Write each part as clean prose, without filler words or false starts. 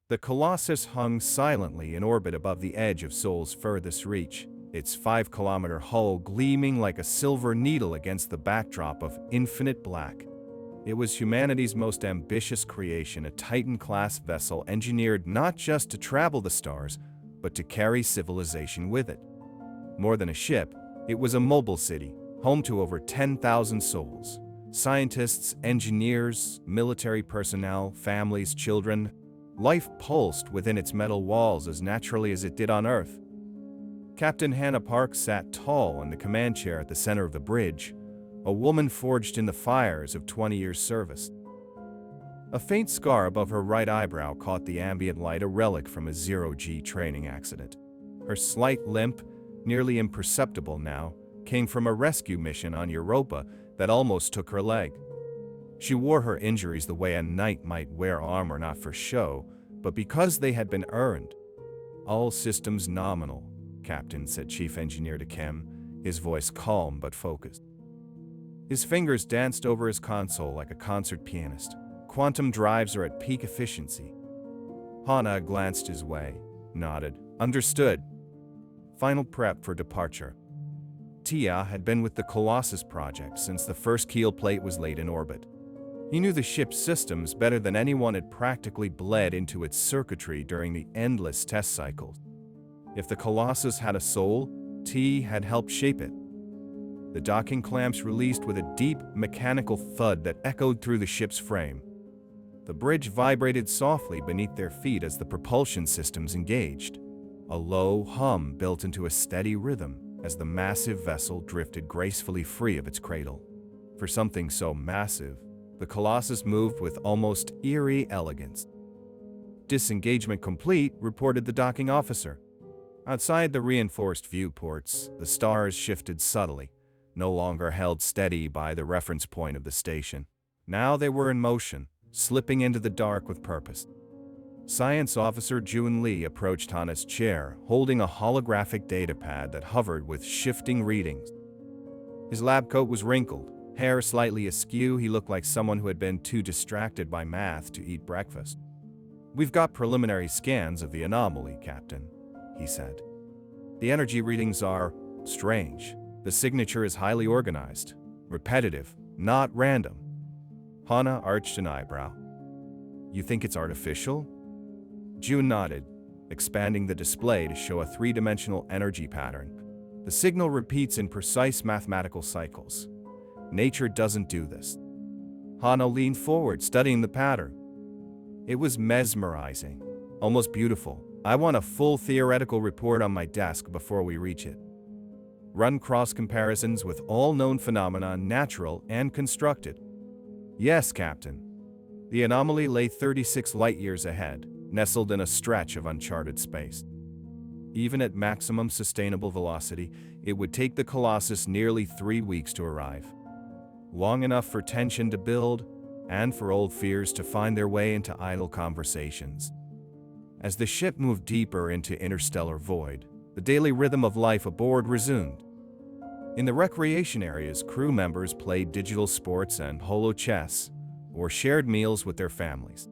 The Colossus hung silently in orbit above the edge of Sol's furthest reach, its 5-kilometer hull gleaming like a silver needle against the backdrop of infinite black. It was humanity's most ambitious creation, a Titan-class vessel engineered not just to travel the stars, but to carry civilization with it. More than a ship, it was a mobile city, home to over 10,000 souls. Scientists, engineers, military personnel, families, children. Life pulsed within its metal walls as naturally as it did on Earth. Captain Hannah Park sat tall in the command chair at the center of the bridge, a woman forged in the fires of 20 years' service. A faint scar above her right eyebrow caught the ambient light, a relic from a zero-G training accident. Her slight limp, nearly imperceptible now, came from a rescue mission on Europa that almost took her leg. She wore her injuries the way a knight might wear armor, not for show, but because they had been earned. "All systems nominal," Captain said Chief Engineer to Kim, his voice calm but focused. His fingers danced over his console like a concert pianist. "Quantum drives are at peak efficiency." Hannah glanced his way, nodded. "Understood." Final prep for departure. Tia had been with the Colossus project since the first keel plate was laid in orbit. He knew the ship's systems better than anyone, had practically bled into its circuitry during the endless test cycles. If the Colossus had a soul, T had helped shape it. The docking clamps released with a deep, mechanical thud that echoed through the ship's frame. The bridge vibrated softly beneath their feet as the propulsion systems engaged. A low hum built into a steady rhythm as the massive vessel drifted gracefully free of its cradle. For something so massive, the Colossus moved with almost eerie elegance. "Disengagement complete," reported the docking officer. Outside the reinforced viewports, the stars shifted subtly, no longer held steady by the reference point of the station. Now they were in motion, slipping into the dark with purpose. Science Officer Jun Lee approached Hannah's chair, holding a holographic datapad that hovered with shifting readings. His lab coat was wrinkled, hair slightly askew. He looked like someone who had been too distracted by math to eat breakfast. "We've got preliminary scans of the anomaly, Captain," he said. "The energy readings are strange. The signature is highly organized, repetitive, not random." Hannah arched an eyebrow. "You think it's artificial?" June nodded, expanding the display to show a three-dimensional energy pattern. "The signal repeats in precise mathematical cycles. Nature doesn't do this." Hannah leaned forward, studying the pattern. It was mesmerizing, almost beautiful. "I want a full theoretical report on my desk before we reach it. Run cross comparisons with all known phenomena, natural and constructed." "Yes, Captain." The anomaly lay 36 light-years ahead, nestled in a stretch of uncharted space. Even at maximum sustainable velocity, it would take the Colossus nearly 3 weeks to arrive. Long enough for tension to build, and for old fears to find their way into idle conversations. As the ship moved deeper into interstellar void, the daily rhythm of life aboard resumed. In the recreation areas, crew members played digital sports and holo chess, or shared meals with their families.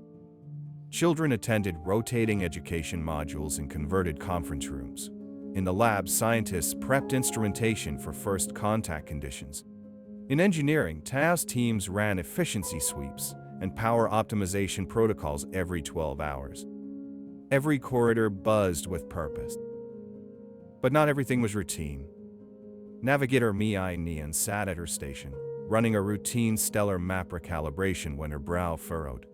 Children attended rotating education modules in converted conference rooms. In the lab, scientists prepped instrumentation for first contact conditions. In engineering, task teams ran efficiency sweeps and power optimization protocols every 12 hours. Every corridor buzzed with purpose. But not everything was routine. Navigator Mei Nian sat at her station, running a routine stellar map recalibration when her brow furrowed.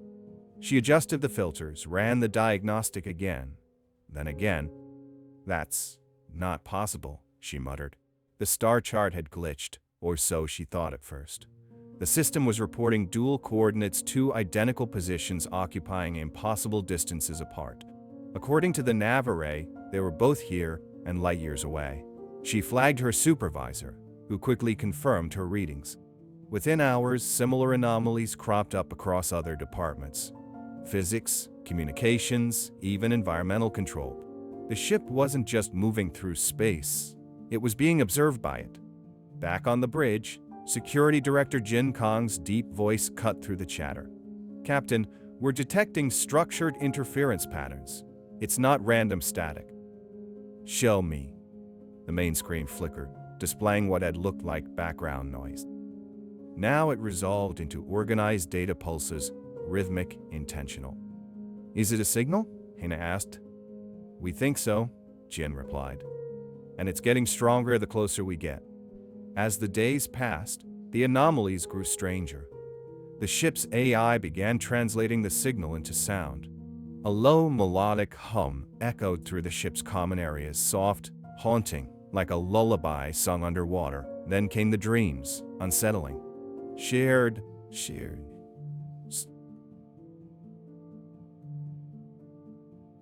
She adjusted the filters, ran the diagnostic again, then again. "That's not possible," she muttered. The star chart had glitched, or so she thought at first. The system was reporting dual coordinates, 2 identical positions occupying impossible distances apart. According to the nav array, they were both here and light years away. She flagged her supervisor, who quickly confirmed her readings. Within hours, similar anomalies cropped up across other departments. Physics, communications, even environmental control. The ship wasn't just moving through space, it was being observed by it. Back on the bridge, Security Director Jin Kong's deep voice cut through the chatter. "Captain, We're detecting structured interference patterns. It's not random static. Show me. The main screen flickered, displaying what had looked like background noise. Now it resolved into organized data pulses, rhythmic, intentional. Is it a signal? Hina asked. We think so, Jin replied. And it's getting stronger the closer we get. As the days passed, the anomalies grew stranger. The ship's AI began translating the signal into sound. A low melodic hum echoed through the ship's common areas, soft, haunting, like a lullaby sung underwater. Then came the dreams, unsettling. Shared.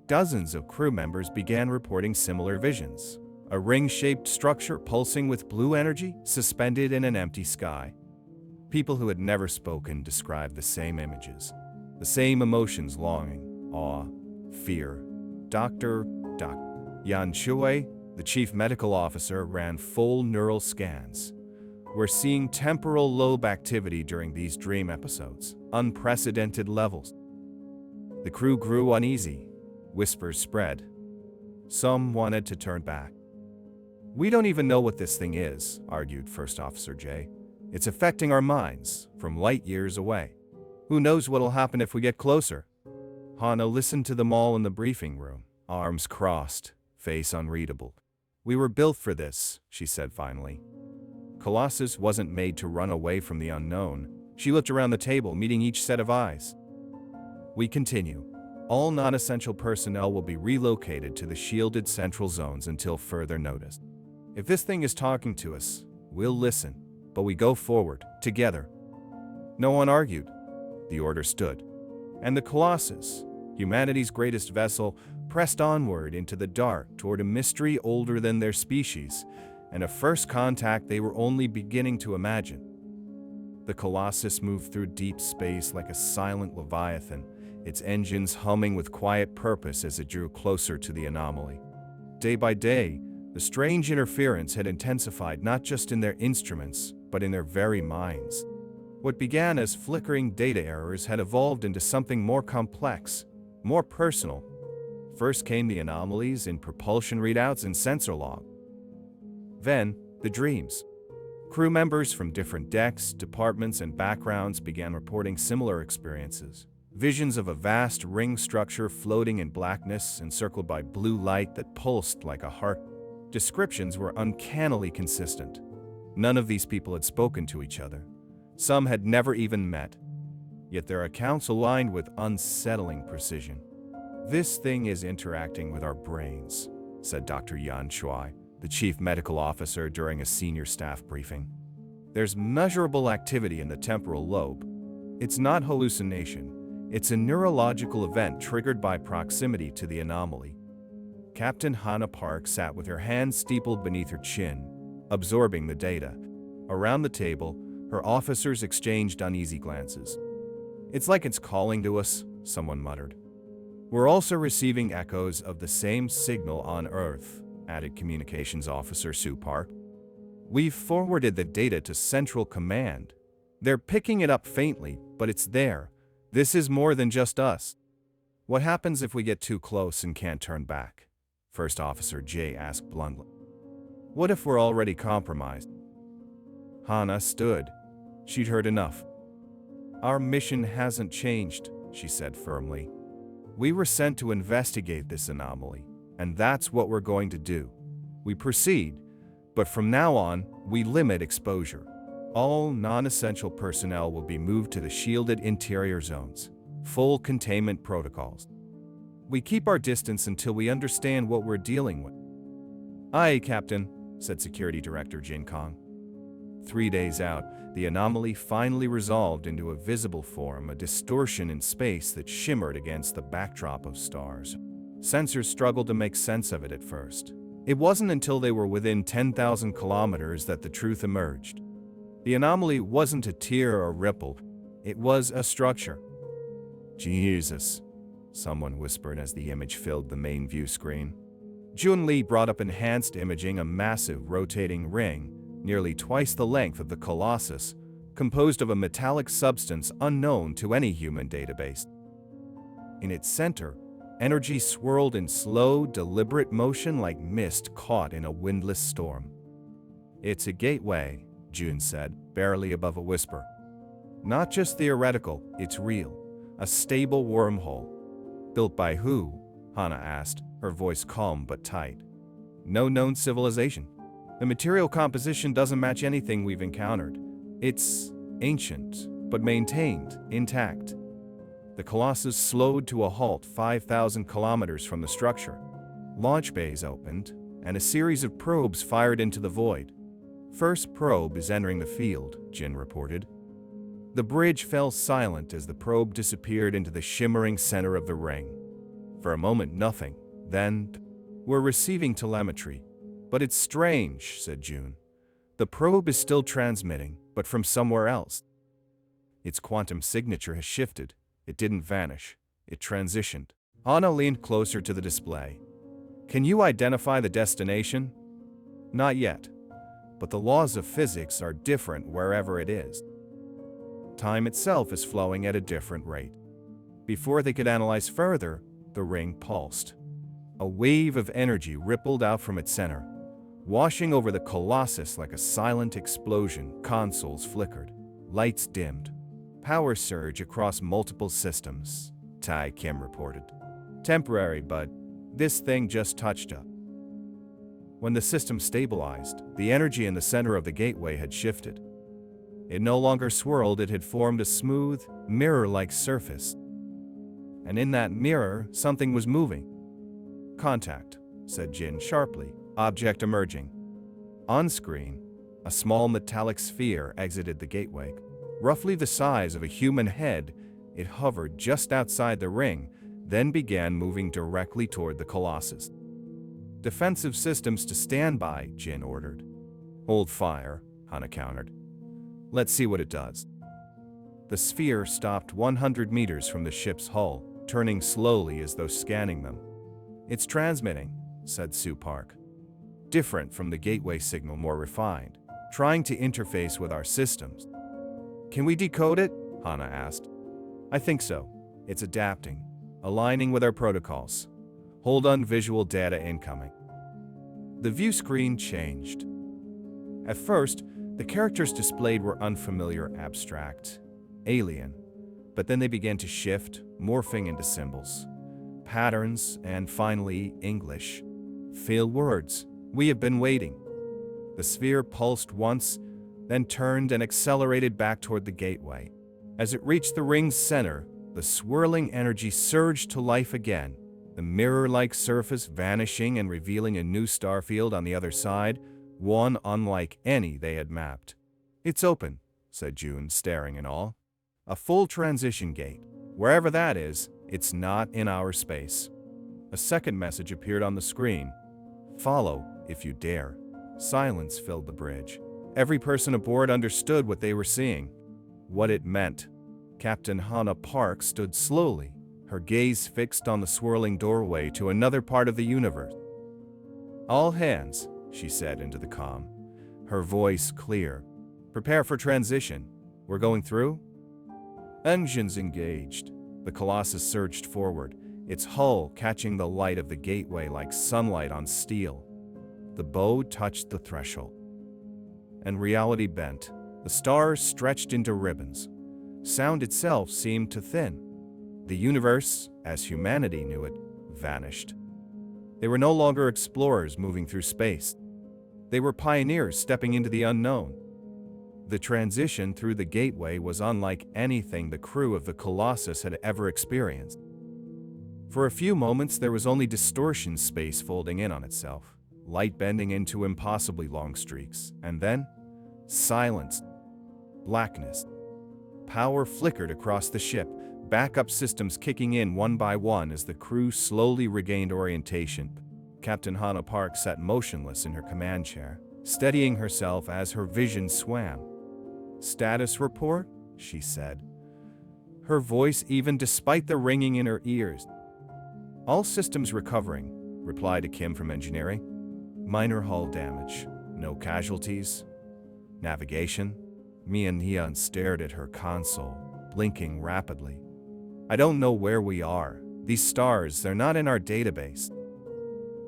Dozens of crew members began reporting similar visions. A ring-shaped structure pulsing with blue energy, suspended in an empty sky. People who had never spoken described the same images, the same emotions: longing, awe, fear. Dr. Yan Shui, the chief medical officer, ran full neural scans. We're seeing temporal lobe activity during these dream episodes, unprecedented levels. The crew grew uneasy. Whispers spread. Some wanted to turn back. We don't even know what this thing is, argued First Officer J. It's affecting our minds, from light years away. Who knows what'll happen if we get closer? Hana listened to them all in the briefing room, arms crossed, face unreadable. We were built for this, she said finally. Colossus wasn't made to run away from the unknown. She looked around the table, meeting each set of eyes. We continue. All non-essential personnel will be relocated to the shielded central zones until further notice. If this thing is talking to us, we'll listen, but we go forward, together. No one argued. The order stood. And the Colossus, humanity's greatest vessel, pressed onward into the dark toward a mystery older than their species, and a first contact they were only beginning to imagine. The Colossus moved through deep space like a silent leviathan, its engines humming with quiet purpose as it drew closer to the anomaly. Day by day, the strange interference had intensified not just in their instruments, but in their very minds. What began as flickering data errors had evolved into something more complex, more personal. First came the anomalies in propulsion readouts and sensor log. Then, the dreams. Crew members from different decks, departments, and backgrounds began reporting similar experiences. Visions of a vast ring structure floating in blackness, encircled by blue light that pulsed like a heart. Descriptions were uncannily consistent. None of these people had spoken to each other. Some had never even met. Yet their accounts aligned with unsettling precision. This thing is interacting with our brains, said Dr. Yan Shui, the chief medical officer, during a senior staff briefing. There's measurable activity in the temporal lobe. It's not hallucination. It's a neurological event triggered by proximity to the anomaly. Captain Hana Park sat with her hands steepled beneath her chin, absorbing the data. Around the table, her officers exchanged uneasy glances. It's like it's calling to us, someone muttered. We're also receiving echoes of the same signal on Earth, added Communications Officer Sue Park. We've forwarded the data to Central Command. They're picking it up faintly, but it's there. This is more than just us. What happens if we get too close and can't turn back? First Officer J asked bluntly. What if we're already compromised? Hana stood. She'd heard enough. Our mission hasn't changed, she said firmly. We were sent to investigate this anomaly, and that's what we're going to do. We proceed, but from now on, we limit exposure. All non-essential personnel will be moved to the shielded interior zones. Full containment protocols. We keep our distance until we understand what we're dealing with. Aye, Captain, said Security Director Jin Kong. 3 days out, the anomaly finally resolved into a visible form, a distortion in space that shimmered against the backdrop of stars. Sensors struggled to make sense of it at first. It wasn't until they were within 10,000 kilometers that the truth emerged. The anomaly wasn't a tear or ripple, it was a structure. Jesus, someone whispered as the image filled the main view screen. Jun Li brought up enhanced imaging, a massive rotating ring, nearly twice the length of the Colossus, composed of a metallic substance unknown to any human database. In its center, energy swirled in slow, deliberate motion like mist caught in a windless storm. "It's a gateway," June said, barely above a whisper. "Not just theoretical, it's real. A stable wormhole." "Built by who?" Hana asked, her voice calm but tight. "No known civilization. The material composition doesn't match anything we've encountered. It's ancient, but maintained, intact." The Colossus slowed to a halt 5,000 kilometers from the structure. Launch bays opened, and a series of probes fired into the void. "First probe is entering the field," Jin reported. The bridge fell silent as the probe disappeared into the shimmering center of the ring. For a moment, nothing. Then, "We're receiving telemetry. But it's strange," said June. "The probe is still transmitting, but from somewhere else. Its quantum signature has shifted. It didn't vanish. It transitioned." Anna leaned closer to the display. "Can you identify the destination?" "Not yet. But the laws of physics are different wherever it is. Time itself is flowing at a different rate." Before they could analyze further, the ring pulsed. A wave of energy rippled out from its center, washing over the Colossus like a silent explosion. Consoles flickered. Lights dimmed. "Power surge across multiple systems," Tai Kim reported. "Temporary, but this thing just touched up." When the system stabilized, the energy in the center of the gateway had shifted. It no longer swirled, it had formed a smooth, mirror-like surface. And in that mirror, something was moving. "Contact," said Jin sharply, object emerging. On screen, a small metallic sphere exited the gateway. Roughly the size of a human head, it hovered just outside the ring, then began moving directly toward the Colossus. "Defensive systems to stand by," Jin ordered. "Hold fire," Hana countered. "Let's see what it does." The sphere stopped 100 meters from the ship's hull, turning slowly as though scanning them. "It's transmitting," said Sue Park. "Different from the gateway signal, more refined, trying to interface with our systems." "Can we decode it?" Hana asked. "I think so. It's adapting, aligning with our protocols. Hold on, visual data incoming." The view screen changed. At first, the characters displayed were unfamiliar, abstract, alien, but then they began to shift, morphing into symbols, patterns, and finally, English. "Fail words. We have been waiting." The sphere pulsed once, then turned and accelerated back toward the gateway. As it reached the ring's center, the swirling energy surged to life again, the mirror-like surface vanishing and revealing a new starfield on the other side, one unlike any they had mapped. "It's open," said June, staring in awe. "A full transition gate. Wherever that is, it's not in our space." A second message appeared on the screen. "Follow, if you dare." Silence filled the bridge. Every person aboard understood what they were seeing, what it meant. Captain Hana Park stood slowly, her gaze fixed on the swirling doorway to another part of the universe. "All hands," she said into the comm, her voice clear. "Prepare for transition. We're going through?" Engines engaged. The Colossus surged forward, its hull catching the light of the gateway like sunlight on steel. The bow touched the threshold. And reality bent. The stars stretched into ribbons. Sound itself seemed to thin. The universe, as humanity knew it, vanished. They were no longer explorers moving through space. They were pioneers stepping into the unknown. The transition through the gateway was unlike anything the crew of the Colossus had ever experienced. For a few moments there was only distortion, space folding in on itself, light bending into impossibly long streaks, and then silence, blackness. Power flickered across the ship, backup systems kicking in one by one as the crew slowly regained orientation. Captain Hana Park sat motionless in her command chair, steadying herself as her vision swam. "Status report?" she said, her voice even despite the ringing in her ears. "All systems recovering," replied a Kim from engineering. "Minor hull damage, no casualties." "Navigation?" Mian stared at her console, blinking rapidly. "I don't know where we are," These stars, they're not in our database.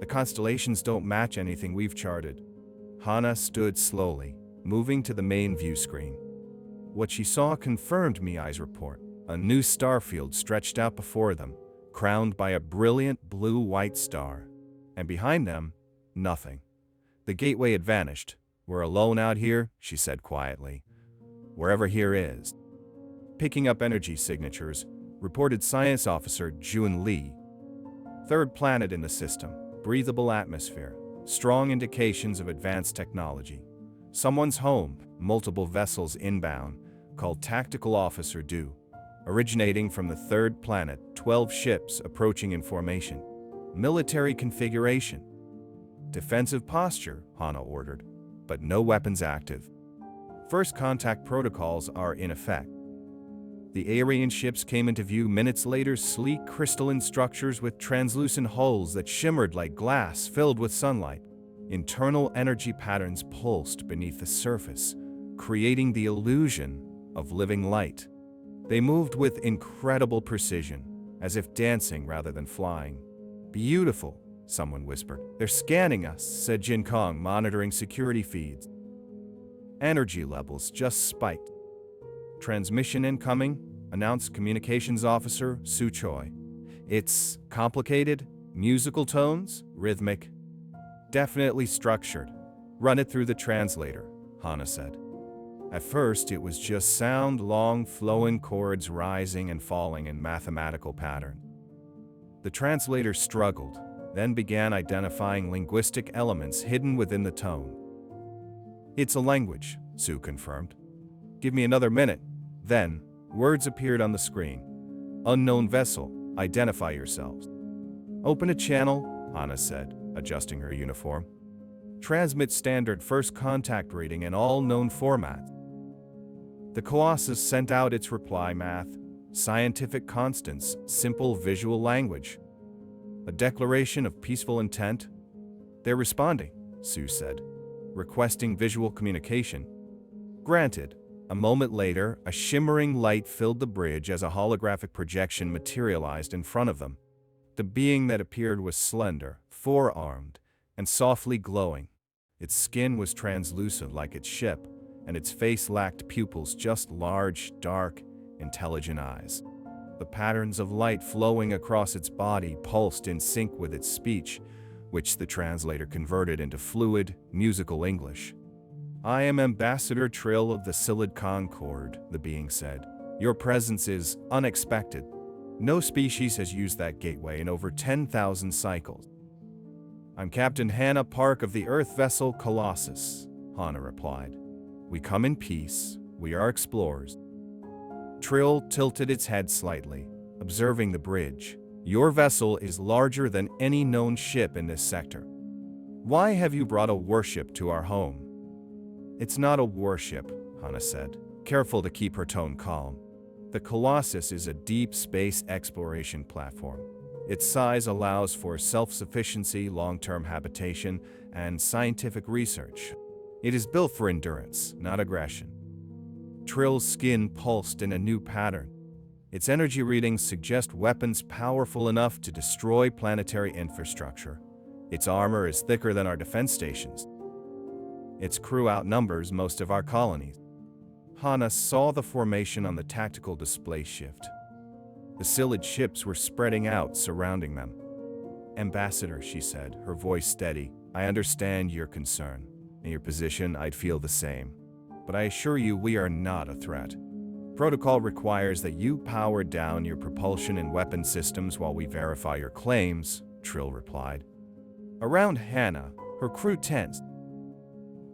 The constellations don't match anything we've charted. Hana stood slowly, moving to the main view screen. What she saw confirmed Miai's report. A new star field stretched out before them, crowned by a brilliant blue-white star. And behind them, nothing. The gateway had vanished. We're alone out here, she said quietly. Wherever here is. Picking up energy signatures, reported Science Officer Jun Lee. Third planet in the system, breathable atmosphere, strong indications of advanced technology. Someone's home, multiple vessels inbound, called Tactical Officer Du. Originating from the third planet, 12 ships approaching in formation. Military configuration. Defensive posture, Hana ordered, but no weapons active. First contact protocols are in effect. The Aryan ships came into view minutes later, sleek crystalline structures with translucent hulls that shimmered like glass filled with sunlight. Internal energy patterns pulsed beneath the surface, creating the illusion of living light. They moved with incredible precision, as if dancing rather than flying. Beautiful, someone whispered. They're scanning us, said Jin Kong, monitoring security feeds. Energy levels just spiked. Transmission incoming, announced Communications Officer Su Choi. It's complicated, musical tones, rhythmic, definitely structured. Run it through the translator, Hana said. At first, it was just sound, long, flowing chords rising and falling in mathematical pattern. The translator struggled, then began identifying linguistic elements hidden within the tone. It's a language, Su confirmed. Give me another minute. Then, words appeared on the screen. Unknown vessel, identify yourselves. Open a channel, Hana said, adjusting her uniform. Transmit standard first contact reading in all known formats. The Colossus sent out its reply: math, scientific constants, simple visual language. A declaration of peaceful intent. They're responding, Su said, requesting visual communication. Granted. A moment later, a shimmering light filled the bridge as a holographic projection materialized in front of them. The being that appeared was slender, four-armed, and softly glowing. Its skin was translucent like its ship, and its face lacked pupils, just large, dark, intelligent eyes. The patterns of light flowing across its body pulsed in sync with its speech, which the translator converted into fluid, musical English. I am Ambassador Trill of the Silid Concord, the being said. Your presence is unexpected. No species has used that gateway in over 10,000 cycles. I'm Captain Hannah Park of the Earth vessel Colossus, Hana replied. We come in peace. We are explorers. Trill tilted its head slightly, observing the bridge. Your vessel is larger than any known ship in this sector. Why have you brought a warship to our home? It's not a warship, Hana said, careful to keep her tone calm. The Colossus is a deep space exploration platform. Its size allows for self-sufficiency, long-term habitation, and scientific research. It is built for endurance, not aggression. Trill's skin pulsed in a new pattern. Its energy readings suggest weapons powerful enough to destroy planetary infrastructure. Its armor is thicker than our defense stations. Its crew outnumbers most of our colonies. Hana saw the formation on the tactical display shift. The Silid ships were spreading out, surrounding them. Ambassador, she said, her voice steady, I understand your concern. In your position, I'd feel the same. But I assure you we are not a threat. Protocol requires that you power down your propulsion and weapon systems while we verify your claims, Trill replied. Around Hana, her crew tensed.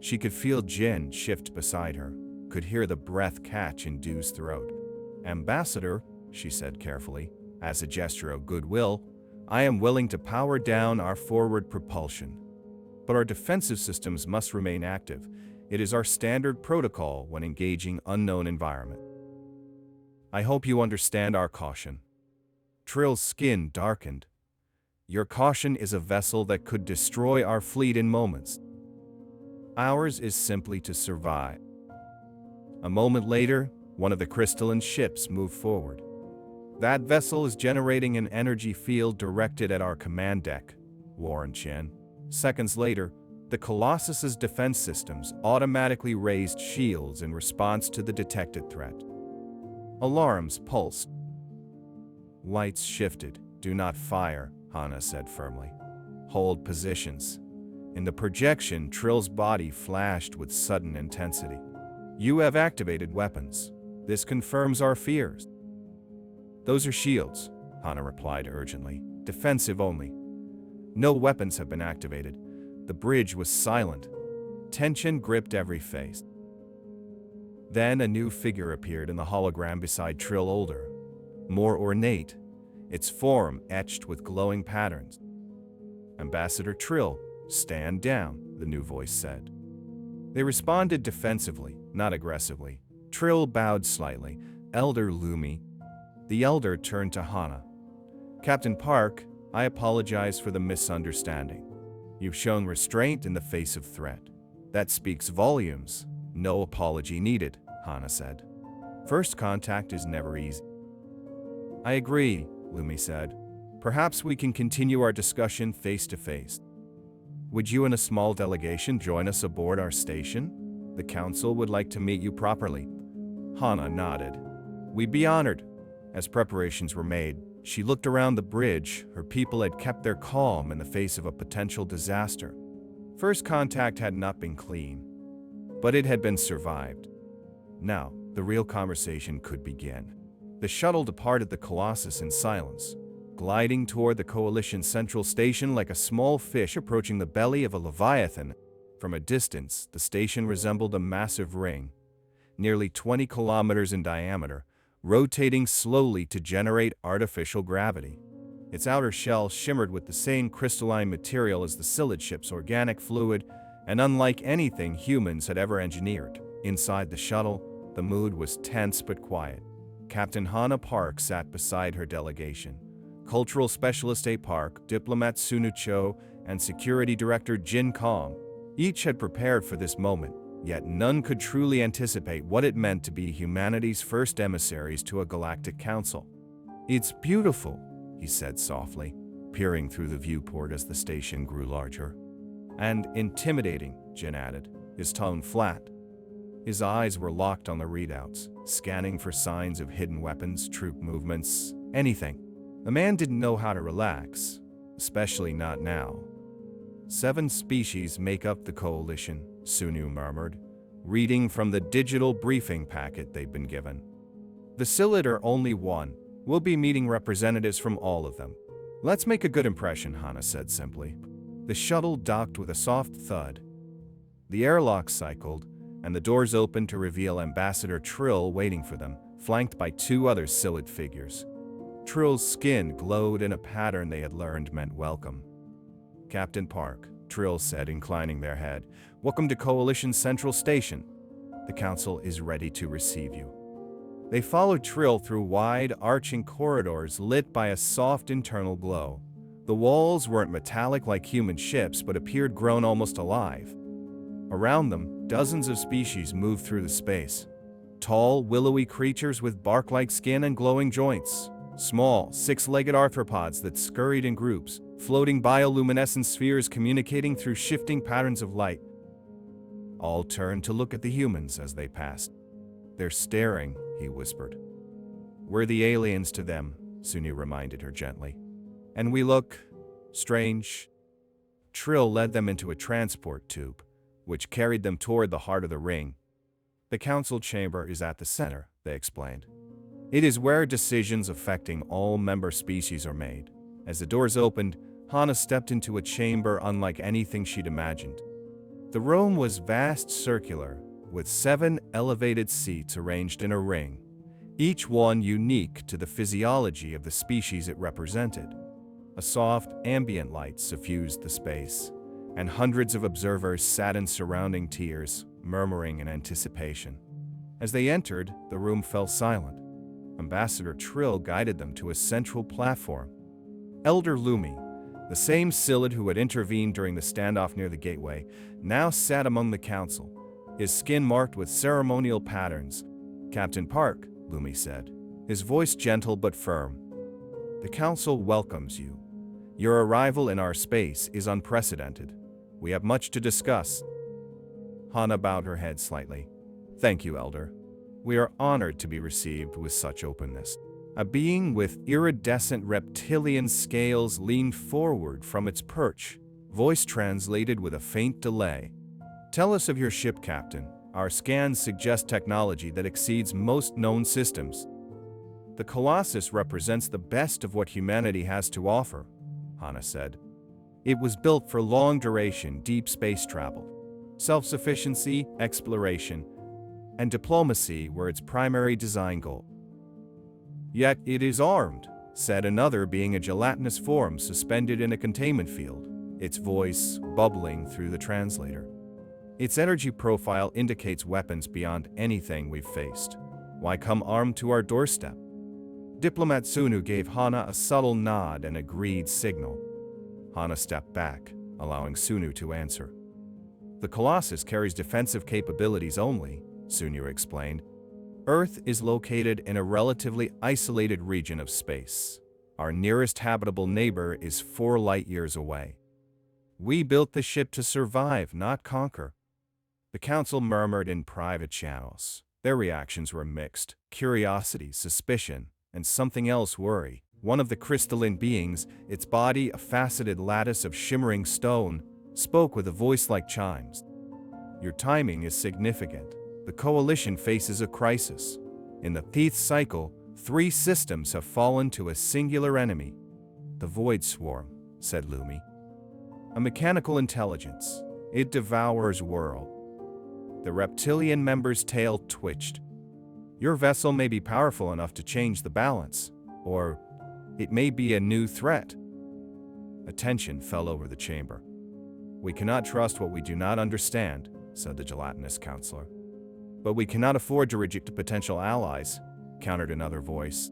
She could feel Jin shift beside her, could hear the breath catch in Du's throat. Ambassador, she said carefully, as a gesture of goodwill, I am willing to power down our forward propulsion. But our defensive systems must remain active. It is our standard protocol when engaging unknown environment. I hope you understand our caution. Trill's skin darkened. Your caution is a vessel that could destroy our fleet in moments. Ours is simply to survive. A moment later, one of the crystalline ships moved forward. That vessel is generating an energy field directed at our command deck, warned Chen. Seconds later, the Colossus's defense systems automatically raised shields in response to the detected threat. Alarms pulsed. Lights shifted. Do not fire, Hana said firmly. Hold positions. In the projection, Trill's body flashed with sudden intensity. You have activated weapons. This confirms our fears. Those are shields, Hana replied urgently. Defensive only. No weapons have been activated. The bridge was silent. Tension gripped every face. Then a new figure appeared in the hologram beside Trill, older, more ornate, its form etched with glowing patterns. Ambassador Trill, stand down, the new voice said. They responded defensively, not aggressively. Trill bowed slightly. Elder Lumi. The elder turned to Hana. Captain Park, I apologize for the misunderstanding. You've shown restraint in the face of threat. That speaks volumes. No apology needed, Hana said. First contact is never easy. I agree, Lumi said. Perhaps we can continue our discussion face to face. Would you and a small delegation join us aboard our station? The council would like to meet you properly. Hana nodded. We'd be honored. As preparations were made, she looked around the bridge. Her people had kept their calm in the face of a potential disaster. First contact had not been clean, but it had been survived. Now, the real conversation could begin. The shuttle departed the Colossus in silence, gliding toward the Coalition Central Station like a small fish approaching the belly of a leviathan. From a distance, the station resembled a massive ring, nearly 20 kilometers in diameter, rotating slowly to generate artificial gravity. Its outer shell shimmered with the same crystalline material as the Silid ship's organic fluid, and unlike anything humans had ever engineered. Inside the shuttle, the mood was tense but quiet. Captain Hana Park sat beside her delegation. Cultural Specialist A. Park, Diplomat Sunu Cho, and Security Director Jin Kong. Each had prepared for this moment, yet none could truly anticipate what it meant to be humanity's first emissaries to a galactic council. It's beautiful, he said softly, peering through the viewport as the station grew larger. And intimidating, Jin added, his tone flat. His eyes were locked on the readouts, scanning for signs of hidden weapons, troop movements, anything. The man didn't know how to relax, especially not now. 7 species make up the coalition, Sunu murmured, reading from the digital briefing packet they'd been given. The Silid are only one. We'll be meeting representatives from all of them. Let's make a good impression, Hana said simply. The shuttle docked with a soft thud. The airlock cycled, and the doors opened to reveal Ambassador Trill waiting for them, flanked by 2 other Silid figures. Trill's skin glowed in a pattern they had learned meant welcome. Captain Park, Trill said, inclining their head. Welcome to Coalition Central Station. The council is ready to receive you. They followed Trill through wide, arching corridors lit by a soft internal glow. The walls weren't metallic like human ships, but appeared grown almost alive. Around them, dozens of species moved through the space. Tall, willowy creatures with bark-like skin and glowing joints. Small, 6-legged arthropods that scurried in groups, floating bioluminescent spheres communicating through shifting patterns of light. All turned to look at the humans as they passed. They're staring, he whispered. We're the aliens to them, Sunu reminded her gently. And we look strange. Trill led them into a transport tube, which carried them toward the heart of the ring. The council chamber is at the center, they explained. It is where decisions affecting all member species are made. As the doors opened, Hana stepped into a chamber unlike anything she'd imagined. The room was vast, circular, with 7 elevated seats arranged in a ring, each one unique to the physiology of the species it represented. A soft, ambient light suffused the space, and hundreds of observers sat in surrounding tiers, murmuring in anticipation. As they entered, the room fell silent. Ambassador Trill guided them to a central platform. Elder Lumi, the same Silid who had intervened during the standoff near the gateway, now sat among the council, his skin marked with ceremonial patterns. Captain Park, Lumi said. his voice gentle but firm. "The Council welcomes you. Your arrival in our space is unprecedented. We have much to discuss." Hana bowed her head slightly. "Thank you, Elder. We are honored to be received with such openness." A being with iridescent reptilian scales leaned forward from its perch, voice translated with a faint delay. "Tell us of your ship, Captain. Our scans suggest technology that exceeds most known systems." "The Colossus represents the best of what humanity has to offer," Hana said. "It was built for long-duration deep space travel. Self-sufficiency, exploration, and diplomacy were its primary design goal." "Yet it is armed," said another being, a gelatinous form suspended in a containment field, its voice bubbling through the translator. "Its energy profile indicates weapons beyond anything we've faced. Why come armed to our doorstep?" Diplomat Sunu gave Hana a subtle nod and agreed signal. Hana stepped back, allowing Sunu to answer. "The Colossus carries defensive capabilities only," Sunu explained. "Earth is located in a relatively isolated region of space. Our nearest habitable neighbor is 4 light-years away. We built the ship to survive, not conquer." The Council murmured in private channels. Their reactions were mixed: curiosity, suspicion, and something else, worry. One of the crystalline beings, its body a faceted lattice of shimmering stone, spoke with a voice like chimes. "Your timing is significant. The Coalition faces a crisis. In the 10th cycle, 3 systems have fallen to a singular enemy." "The Void Swarm," said Lumi. "A mechanical intelligence. It devours world." The reptilian member's tail twitched. "Your vessel may be powerful enough to change the balance, or it may be a new threat." A tension fell over the chamber. "We cannot trust what we do not understand," said the gelatinous counselor. "But we cannot afford to reject potential allies," countered another voice.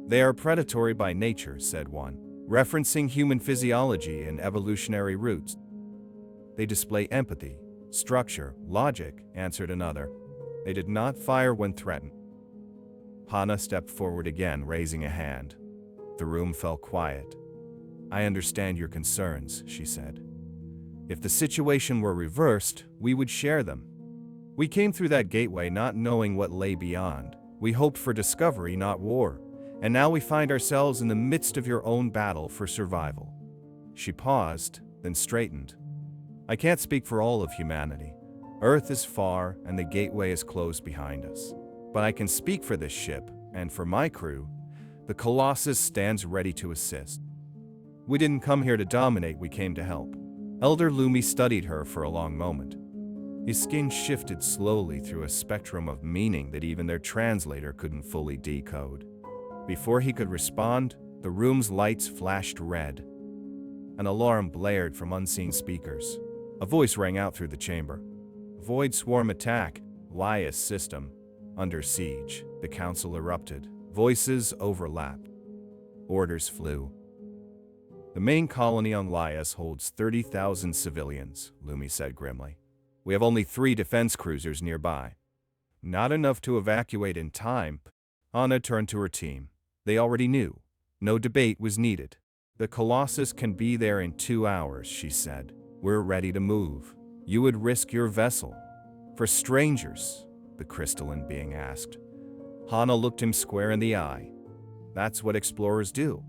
"They are predatory by nature," said one, referencing human physiology and evolutionary roots. "They display empathy, structure, logic," answered another. "They did not fire when threatened." Hana stepped forward again, raising a hand. The room fell quiet. "I understand your concerns," she said. "If the situation were reversed, we would share them. We came through that gateway not knowing what lay beyond. We hoped for discovery, not war. And now we find ourselves in the midst of your own battle for survival." She paused, then straightened. "I can't speak for all of humanity. Earth is far, and the gateway is closed behind us. But I can speak for this ship, and for my crew. The Colossus stands ready to assist. We didn't come here to dominate, we came to help." Elder Lumi studied her for a long moment. His skin shifted slowly through a spectrum of meaning that even their translator couldn't fully decode. Before he could respond, the room's lights flashed red. An alarm blared from unseen speakers. A voice rang out through the chamber. "Void Swarm attack, Lias system, under siege." The Council erupted. Voices overlapped. Orders flew. "The main colony on Lias holds 30,000 civilians," Lumi said grimly. "We have only 3 defense cruisers nearby. Not enough to evacuate in time." Anna turned to her team. They already knew. No debate was needed. "The Colossus can be there in 2 hours," she said. "We're ready to move. You would risk your vessel for strangers?" the crystalline being asked. Hana looked him square in the eye. "That's what explorers do."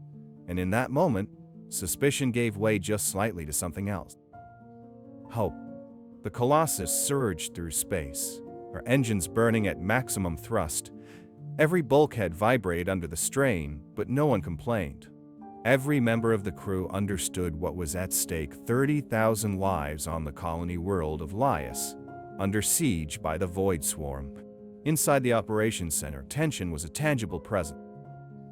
And in that moment, suspicion gave way just slightly to something else. Hope. The Colossus surged through space, her engines burning at maximum thrust. Every bulkhead vibrated under the strain, but no one complained. Every member of the crew understood what was at stake: 30,000 lives on the colony world of Lias, under siege by the Void Swarm. Inside the operations center, tension was a tangible presence.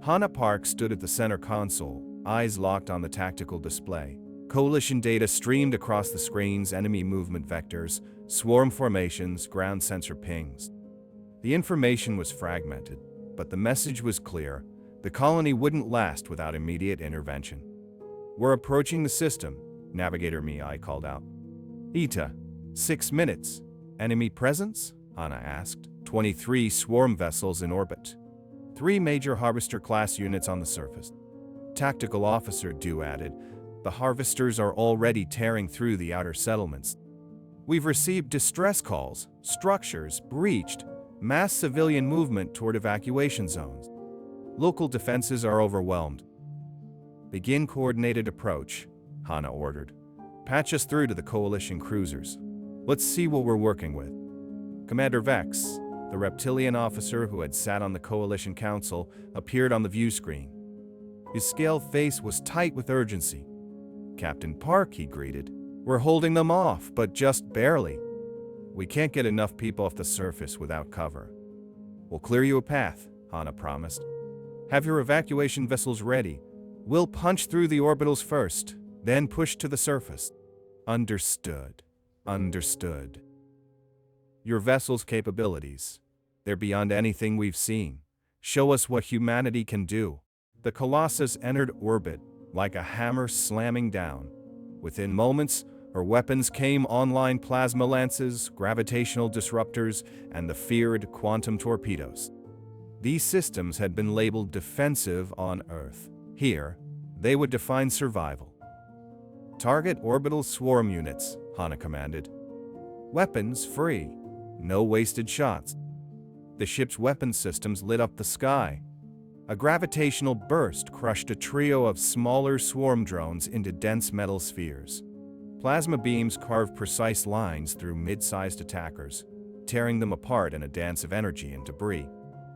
Hana Park stood at the center console, eyes locked on the tactical display. Coalition data streamed across the screen's enemy movement vectors, swarm formations, ground sensor pings. The information was fragmented, but the message was clear: the colony wouldn't last without immediate intervention. "We're approaching the system," Navigator Miai called out. "Eta, 6 minutes. Enemy presence?" Hana asked. 23 swarm vessels in orbit. 3 major Harvester-class units on the surface. Tactical Officer Du added, "The Harvesters are already tearing through the outer settlements. We've received distress calls, structures breached, mass civilian movement toward evacuation zones. Local defenses are overwhelmed." "Begin coordinated approach," Hana ordered. "Patch us through to the Coalition cruisers. Let's see what we're working with." Commander Vex, the reptilian officer who had sat on the Coalition Council, appeared on the view screen. His scaled face was tight with urgency. "Captain Park," he greeted. "We're holding them off, but just barely. We can't get enough people off the surface without cover." "We'll clear you a path," Hana promised. "Have your evacuation vessels ready. We'll punch through the orbitals first, then push to the surface." "Understood. Understood. Your vessel's capabilities. They're beyond anything we've seen. Show us what humanity can do." The Colossus entered orbit, like a hammer slamming down. Within moments, her weapons came online: plasma lances, gravitational disruptors, and the feared quantum torpedoes. These systems had been labeled defensive on Earth. Here, they would define survival. "Target orbital swarm units," Hana commanded. "Weapons free. No wasted shots." The ship's weapon systems lit up the sky. A gravitational burst crushed a trio of smaller swarm drones into dense metal spheres. Plasma beams carved precise lines through mid-sized attackers, tearing them apart in a dance of energy and debris.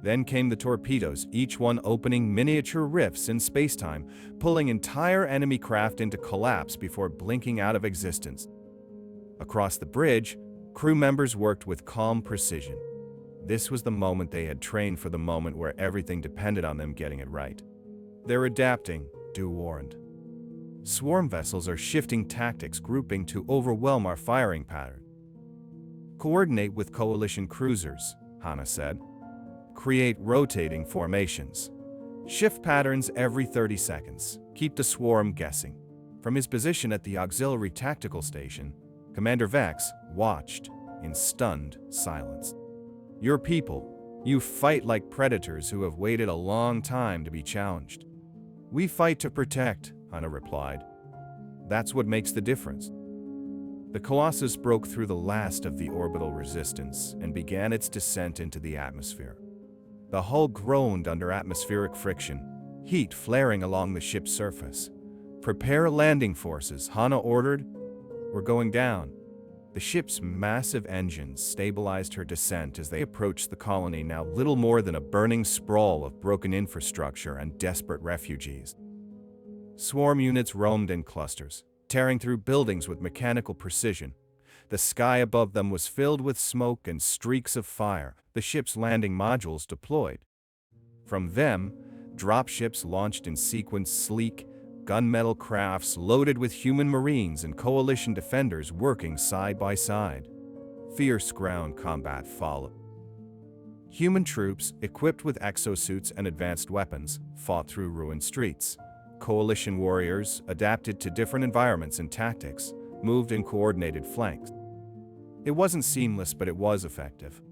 Then came the torpedoes, each one opening miniature rifts in spacetime, pulling entire enemy craft into collapse before blinking out of existence. Across the bridge, crew members worked with calm precision. This was the moment they had trained for, the moment where everything depended on them getting it right. "They're adapting," Du warned. "Swarm vessels are shifting tactics, grouping to overwhelm our firing pattern." "Coordinate with Coalition cruisers," Hana said. "Create rotating formations. Shift patterns every 30 seconds. Keep the swarm guessing." From his position at the auxiliary tactical station, Commander Vex watched in stunned silence. "Your people, you fight like predators who have waited a long time to be challenged." "We fight to protect," Hana replied. "That's what makes the difference." The Colossus broke through the last of the orbital resistance and began its descent into the atmosphere. The hull groaned under atmospheric friction, heat flaring along the ship's surface. "Prepare landing forces," Hana ordered. "We're going down." The ship's massive engines stabilized her descent as they approached the colony, now little more than a burning sprawl of broken infrastructure and desperate refugees. Swarm units roamed in clusters, tearing through buildings with mechanical precision. The sky above them was filled with smoke and streaks of fire. The ship's landing modules deployed. From them, dropships launched in sequence, sleek, gunmetal crafts loaded with human marines and Coalition defenders working side by side. Fierce ground combat followed. Human troops, equipped with exosuits and advanced weapons, fought through ruined streets. Coalition warriors, adapted to different environments and tactics, moved in coordinated flanks. It wasn't seamless, but it was effective.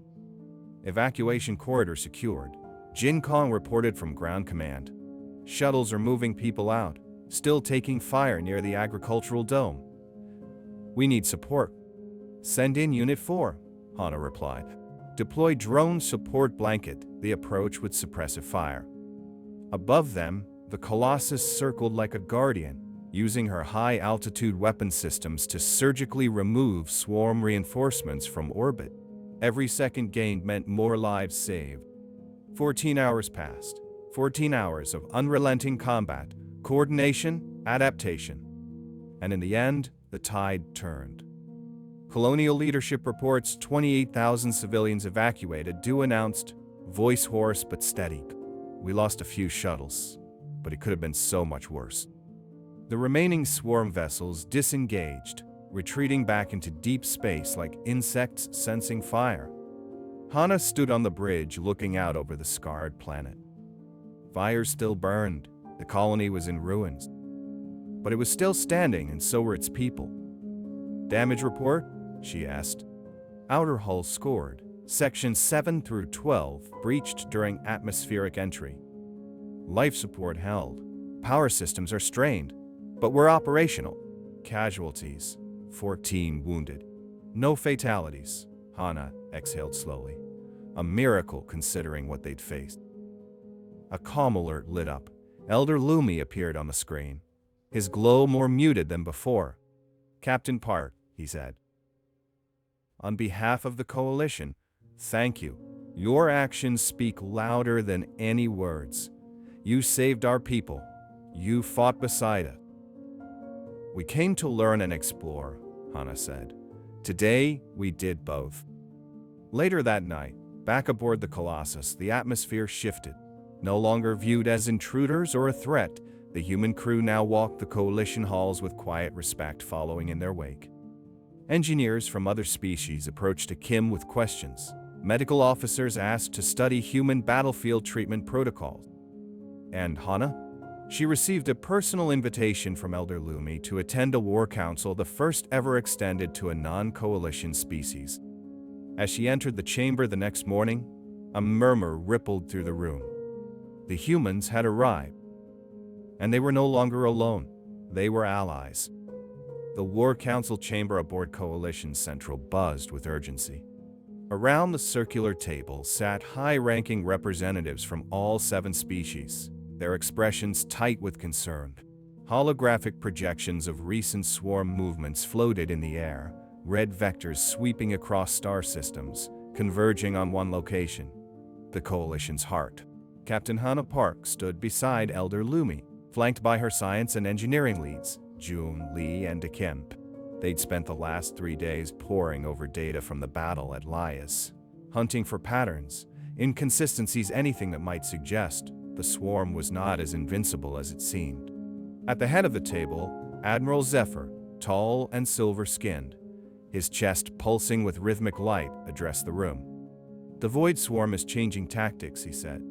Evacuation corridor secured. Jin Kong reported from ground command. "Shuttles are moving people out, still taking fire near the agricultural dome. We need support." "Send in Unit 4, Hana replied. "Deploy drone support blanket," the approach with suppressive fire. Above them, the Colossus circled like a guardian, using her high-altitude weapon systems to surgically remove swarm reinforcements from orbit. Every second gained meant more lives saved. 14 hours passed. 14 hours of unrelenting combat, coordination, adaptation. And in the end, the tide turned. Colonial leadership reports 28,000 civilians evacuated. Du announced, voice hoarse but steady. "We lost a few shuttles, but it could have been so much worse." The remaining swarm vessels disengaged, retreating back into deep space like insects sensing fire. Hana stood on the bridge looking out over the scarred planet. Fires still burned. The colony was in ruins. But it was still standing, and so were its people. "Damage report?" she asked. "Outer hull scored," Sections 7 through 12 breached during atmospheric entry. Life support held. Power systems are strained, but we're operational. Casualties: 14 wounded. No fatalities. Hana exhaled slowly. A miracle considering what they'd faced. A comm alert lit up. Elder Lumi appeared on the screen, his glow more muted than before. "Captain Park," he said. "On behalf of the Coalition, thank you. Your actions speak louder than any words. You saved our people. You fought beside us." "We came to learn and explore," Hana said. "Today, we did both." Later that night, back aboard the Colossus, the atmosphere shifted. No longer viewed as intruders or a threat, the human crew now walked the Coalition halls with quiet respect following in their wake. Engineers from other species approached Akim with questions. Medical officers asked to study human battlefield treatment protocols. And Hana? She received a personal invitation from Elder Lumi to attend a war council, the first ever extended to a non-coalition species. As she entered the chamber the next morning, a murmur rippled through the room. The humans had arrived, and they were no longer alone. They were allies. The War Council chamber aboard Coalition Central buzzed with urgency. Around the circular table sat high-ranking representatives from all 7 species, their expressions tight with concern. Holographic projections of recent swarm movements floated in the air, red vectors sweeping across star systems, converging on one location: the Coalition's heart. Captain Hana Park stood beside Elder Lumi, flanked by her science and engineering leads, June, Lee, and Akim. They'd spent the last 3 days poring over data from the battle at Lias, hunting for patterns, inconsistencies, anything that might suggest the swarm was not as invincible as it seemed. At the head of the table, Admiral Zephyr, tall and silver-skinned, his chest pulsing with rhythmic light, addressed the room. "The Void Swarm is changing tactics," he said.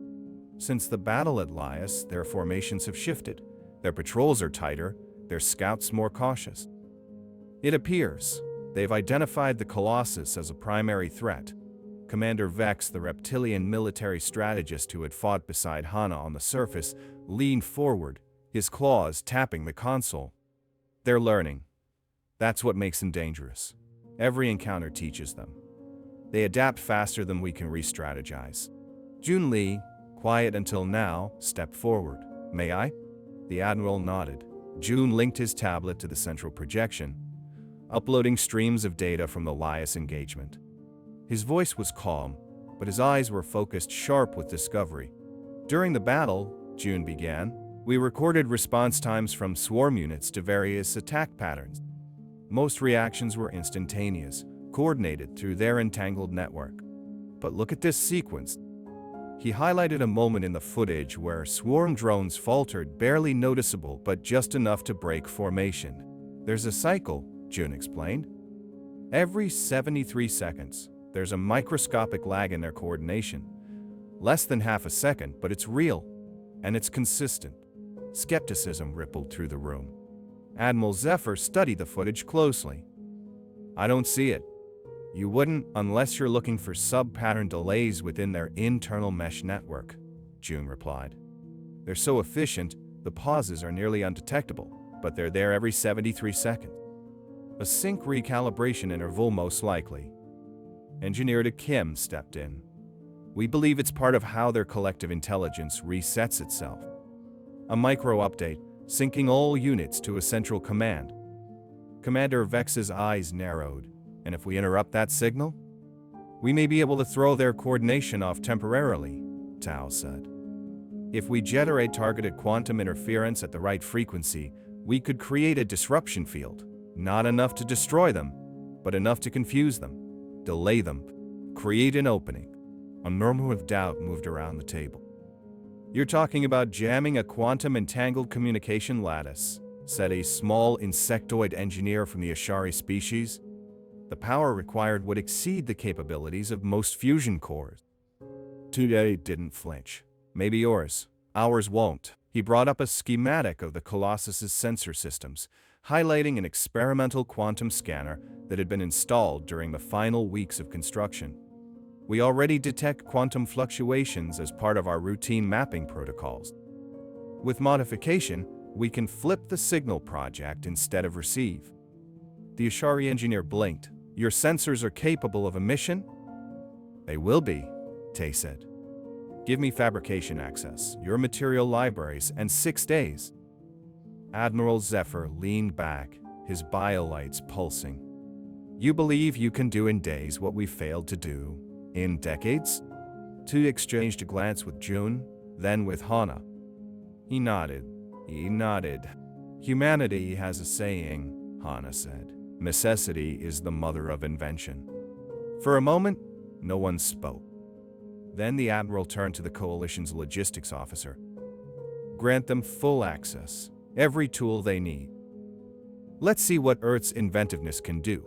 "Since the battle at Lias, their formations have shifted. Their patrols are tighter, their scouts more cautious. It appears they've identified the Colossus as a primary threat." Commander Vex, the reptilian military strategist who had fought beside Hana on the surface, leaned forward, his claws tapping the console. "They're learning. That's what makes them dangerous. Every encounter teaches them. They adapt faster than we can re-strategize." Jun Lee, quiet until now, stepped forward. "May I?" The Admiral nodded. Jun linked his tablet to the central projection, uploading streams of data from the Lias engagement. His voice was calm, but his eyes were focused sharp with discovery. "During the battle," Jun began, "we recorded response times from swarm units to various attack patterns. Most reactions were instantaneous, coordinated through their entangled network. But look at this sequence." He highlighted a moment in the footage where swarm drones faltered, barely noticeable but just enough to break formation. "There's a cycle," Jun explained. "Every 73 seconds, there's a microscopic lag in their coordination. Less than half a second, but it's real. And it's consistent." Skepticism rippled through the room. Admiral Zephyr studied the footage closely. "I don't see it." "You wouldn't unless you're looking for sub-pattern delays within their internal mesh network," Jun replied. "They're so efficient, the pauses are nearly undetectable, but they're there every 73 seconds. A sync recalibration interval most likely." Engineer Akim stepped in. "We believe it's part of how their collective intelligence resets itself. A micro-update, syncing all units to a central command." Commander Vex's eyes narrowed. "And if we interrupt that signal? We may be able to throw their coordination off temporarily," Tao said. "If we generate targeted quantum interference at the right frequency, we could create a disruption field. Not enough to destroy them, but enough to confuse them, delay them, create an opening." A murmur of doubt moved around the table. "You're talking about jamming a quantum-entangled communication lattice," said a small insectoid engineer from the Ashari species. "The power required would exceed the capabilities of most fusion cores." Today didn't flinch. "Maybe yours. Ours won't." He brought up a schematic of the Colossus's sensor systems, highlighting an experimental quantum scanner that had been installed during the final weeks of construction. We already detect quantum fluctuations as part of our routine mapping protocols. With modification, we can flip the signal project instead of receive. The Ashari engineer blinked. Your sensors are capable of emission? They will be, Tay said. Give me fabrication access, your material libraries, and 6 days. Admiral Zephyr leaned back, his biolights pulsing. You believe you can do in days what we failed to do in decades? Tu exchanged a glance with June, then with Hana. He nodded. Humanity has a saying, Hana said. Necessity is the mother of invention. For a moment, no one spoke. Then the Admiral turned to the Coalition's logistics officer. Grant them full access, every tool they need. Let's see what Earth's inventiveness can do.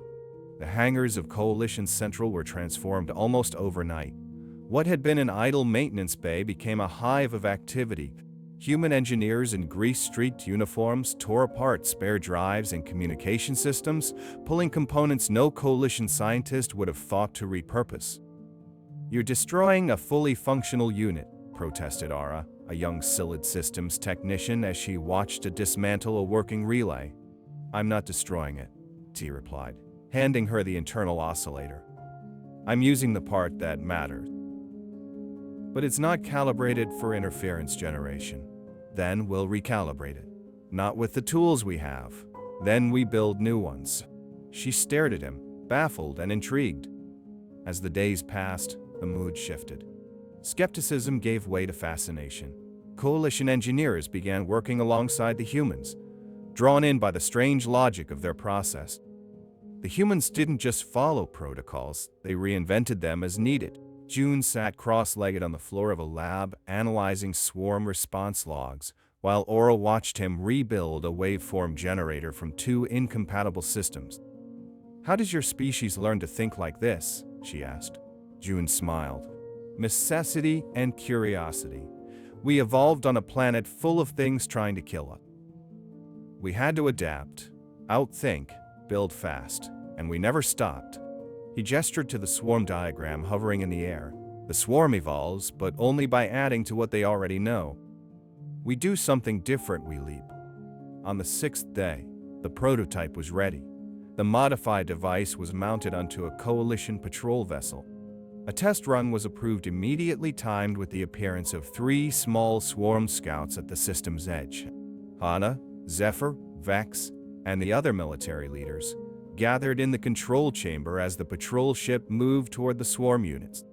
The hangars of Coalition Central were transformed almost overnight. What had been an idle maintenance bay became a hive of activity. Human engineers in grease-streaked uniforms tore apart spare drives and communication systems, pulling components no Coalition scientist would have thought to repurpose. You're destroying a fully functional unit, protested Ara, a young Silid Systems technician, as she watched to dismantle a working relay. I'm not destroying it, T replied, handing her the internal oscillator. I'm using the part that matters. But it's not calibrated for interference generation. Then we'll recalibrate it. Not with the tools we have. Then we build new ones. She stared at him, baffled and intrigued. As the days passed, the mood shifted. Skepticism gave way to fascination. Coalition engineers began working alongside the humans, drawn in by the strange logic of their process. The humans didn't just follow protocols, they reinvented them as needed. June sat cross-legged on the floor of a lab, analyzing swarm response logs, while Aura watched him rebuild a waveform generator from 2 incompatible systems. How does your species learn to think like this? She asked. June smiled. Necessity and curiosity. We evolved on a planet full of things trying to kill us. We had to adapt, outthink, build fast, and we never stopped. He gestured to the swarm diagram hovering in the air. The swarm evolves, but only by adding to what they already know. We do something different, we leap. On the 6th day, the prototype was ready. The modified device was mounted onto a Coalition patrol vessel. A test run was approved immediately, timed with the appearance of 3 small swarm scouts at the system's edge. Hana, Zephyr, Vex, and the other military leaders gathered in the control chamber as the patrol ship moved toward the swarm units.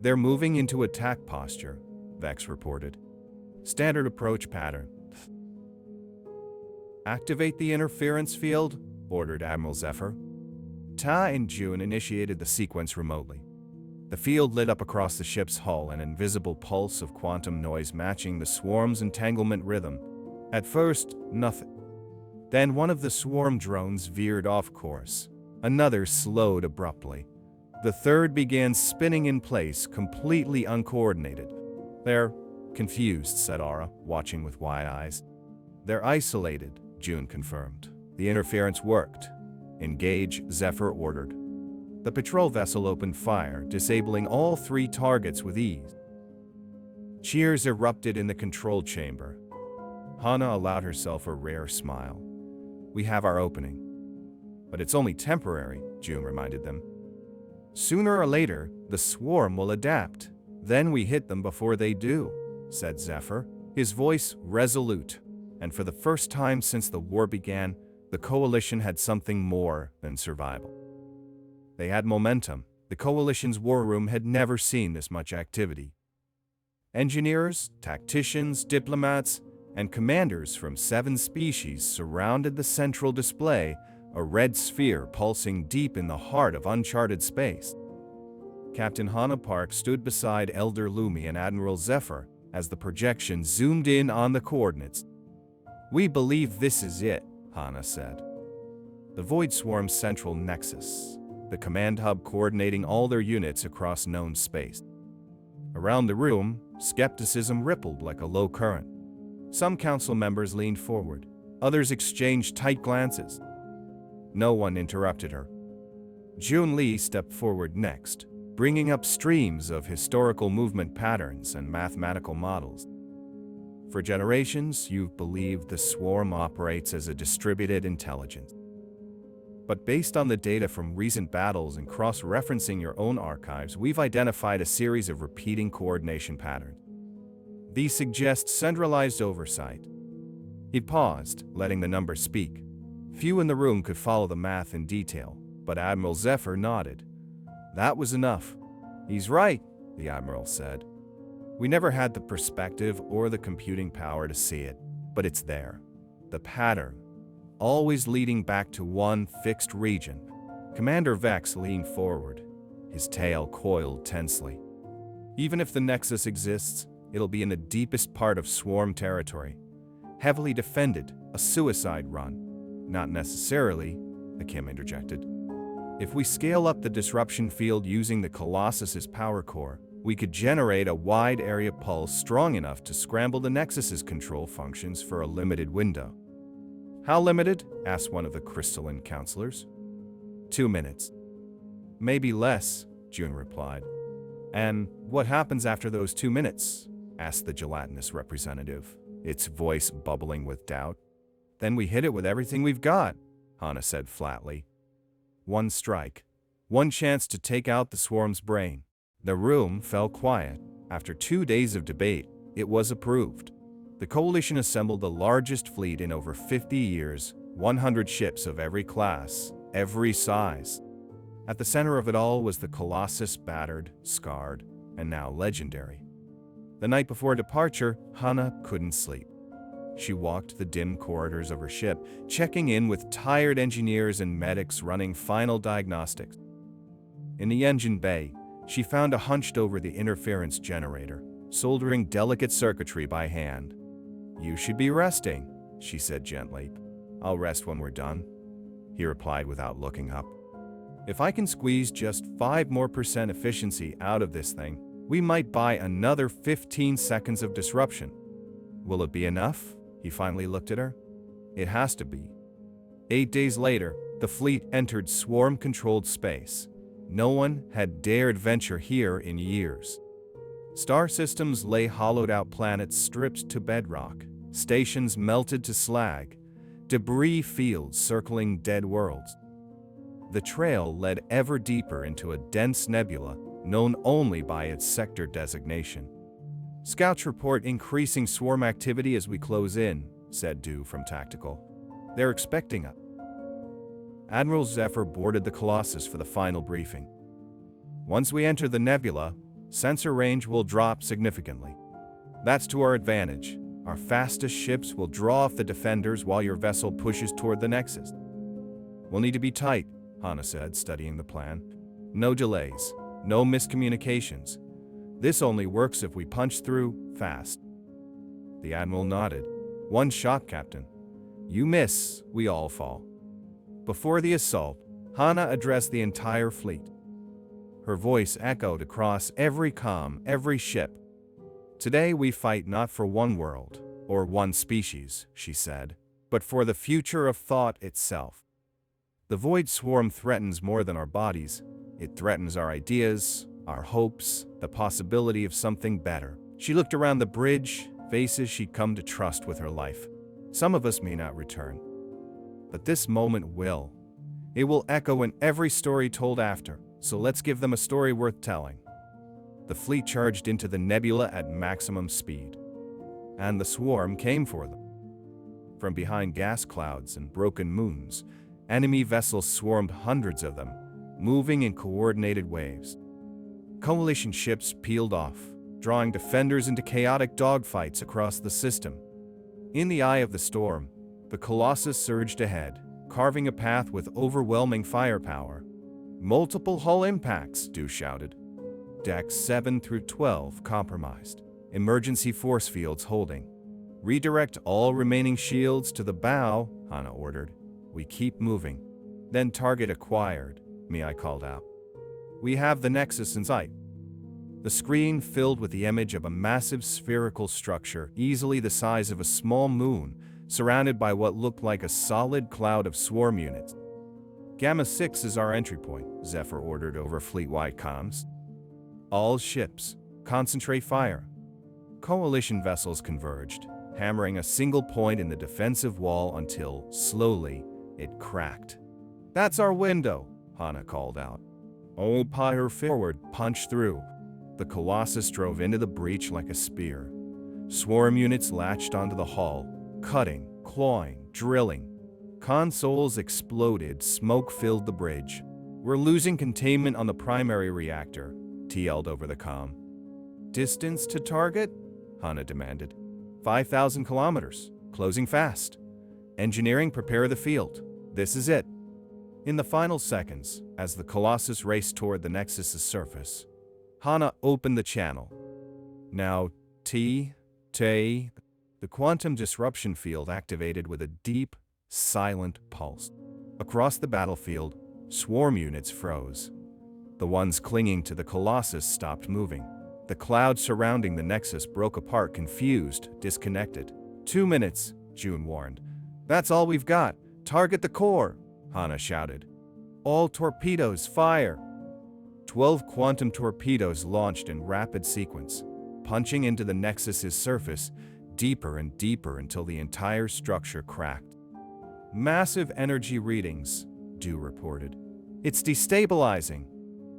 They're moving into attack posture, Vex reported. Standard approach pattern. Activate the interference field, ordered Admiral Zephyr. Ta and June initiated the sequence remotely. The field lit up across the ship's hull, an invisible pulse of quantum noise matching the swarm's entanglement rhythm. At first, nothing. Then one of the swarm drones veered off course. Another slowed abruptly. The third began spinning in place, completely uncoordinated. They're confused, said Aura, watching with wide eyes. They're isolated, June confirmed. The interference worked. Engage, Zephyr ordered. The patrol vessel opened fire, disabling all 3 targets with ease. Cheers erupted in the control chamber. Hana allowed herself a rare smile. We have our opening. But it's only temporary, June reminded them. Sooner or later, the swarm will adapt. Then we hit them before they do, said Zephyr, his voice resolute. And for the first time since the war began, the Coalition had something more than survival. They had momentum. The Coalition's war room had never seen this much activity. Engineers, tacticians, diplomats, and commanders from 7 species surrounded the central display, a red sphere pulsing deep in the heart of uncharted space. Captain Hana Park stood beside Elder Lumi and Admiral Zephyr as the projection zoomed in on the coordinates. We believe this is it, Hana said. The Void Swarm's central nexus, the command hub coordinating all their units across known space. Around the room, skepticism rippled like a low current. Some council members leaned forward. Others exchanged tight glances. No one interrupted her. June Lee stepped forward next. bringing up streams of historical movement patterns and mathematical models. For generations, you've believed the swarm operates as a distributed intelligence. But based on the data from recent battles and cross-referencing your own archives, we've identified a series of repeating coordination patterns. These suggest centralized oversight. He paused, letting the numbers speak. Few in the room could follow the math in detail, but Admiral Zephyr nodded. That was enough. He's right, the Admiral said. We never had the perspective or the computing power to see it, but it's there. The pattern, always leading back to one fixed region. Commander Vex leaned forward, his tail coiled tensely. Even if the nexus exists, it'll be in the deepest part of swarm territory. Heavily defended, a suicide run. Not necessarily, Akim interjected. If we scale up the disruption field using the Colossus's power core, we could generate a wide area pulse strong enough to scramble the Nexus's control functions for a limited window. How limited? Asked one of the crystalline counselors. 2 minutes. Maybe less, June replied. And what happens after those 2 minutes? Asked the gelatinous representative, its voice bubbling with doubt. Then we hit it with everything we've got, Hana said flatly. One strike. One chance to take out the swarm's brain. The room fell quiet. After 2 days of debate, it was approved. The coalition assembled the largest fleet in over 50 years, 100 ships of every class, every size. At the center of it all was the Colossus, battered, scarred, and now legendary. The night before departure, Hana couldn't sleep. She walked the dim corridors of her ship, checking in with tired engineers and medics running final diagnostics. In the engine bay, she found a hunched-over the interference generator, soldering delicate circuitry by hand. You should be resting, she said gently. I'll rest when we're done, he replied without looking up. If I can squeeze just 5% more efficiency out of this thing, we might buy another 15 seconds of disruption. Will it be enough? He finally looked at her. It has to be. 8 days later, the fleet entered swarm-controlled space. No one had dared venture here in years. Star systems lay hollowed-out planets stripped to bedrock, stations melted to slag, debris fields circling dead worlds. The trail led ever deeper into a dense nebula known only by its sector designation. Scouts report increasing swarm activity as we close in, said Du from Tactical. They're expecting us. Admiral Zephyr boarded the Colossus for the final briefing. Once we enter the nebula, sensor range will drop significantly. That's to our advantage. Our fastest ships will draw off the defenders while your vessel pushes toward the nexus. We'll need to be tight, Hana said, studying the plan. No delays, no miscommunications. This only works if we punch through fast. The Admiral nodded. One shot, Captain. You miss, we all fall. Before the assault, Hana addressed the entire fleet. Her voice echoed across every comm, every ship. Today we fight not for one world, or one species, she said, but for the future of thought itself. The Void Swarm threatens more than our bodies. It threatens our ideas, our hopes, the possibility of something better. She looked around the bridge, faces she'd come to trust with her life. Some of us may not return. But this moment will. It will echo in every story told after, so let's give them a story worth telling. The fleet charged into the nebula at maximum speed. And the swarm came for them. From behind gas clouds and broken moons, enemy vessels swarmed, hundreds of them, moving in coordinated waves. Coalition ships peeled off, drawing defenders into chaotic dogfights across the system. In the eye of the storm, the Colossus surged ahead, carving a path with overwhelming firepower. Multiple hull impacts, Du shouted. Decks 7 through 12 compromised. Emergency force fields holding. Redirect all remaining shields to the bow, Hana ordered. We keep moving. Then target acquired, I called out. We have the nexus in sight. The screen filled with the image of a massive spherical structure, easily the size of a small moon, surrounded by what looked like a solid cloud of swarm units. Gamma 6 is our entry point, Zephyr ordered over fleet-wide comms. All ships, concentrate fire. Coalition vessels converged, hammering a single point in the defensive wall until, slowly, it cracked. That's our window, Hana called out. Old Pyre forward punched through. The Colossus drove into the breach like a spear. Swarm units latched onto the hull, cutting, clawing, drilling. Consoles exploded, smoke filled the bridge. We're losing containment on the primary reactor, T yelled over the comm. Distance to target? Hana demanded. 5,000 kilometers, closing fast. Engineering, prepare the field. This is it. In the final seconds, as the Colossus raced toward the Nexus's surface, Hana opened the channel. Now, the quantum disruption field activated with a deep, silent pulse. Across the battlefield, swarm units froze. The ones clinging to the Colossus stopped moving. The cloud surrounding the Nexus broke apart, confused, disconnected. 2 minutes, June warned. That's all we've got. Target the core, Hana shouted. All torpedoes fire. 12 quantum torpedoes launched in rapid sequence, punching into the Nexus's surface deeper and deeper until the entire structure cracked. Massive energy readings, Du reported. It's destabilizing.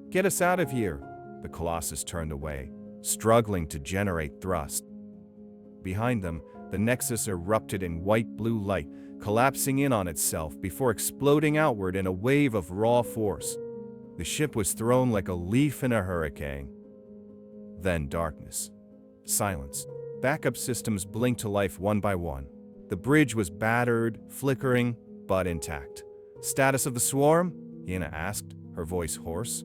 Get us out of here. The Colossus turned away, struggling to generate thrust. Behind them, the Nexus erupted in white-blue light, collapsing in on itself before exploding outward in a wave of raw force. The ship was thrown like a leaf in a hurricane. Then darkness. Silence. Backup systems blinked to life one by one. The bridge was battered, flickering, but intact. Status of the swarm? Hina asked, her voice hoarse.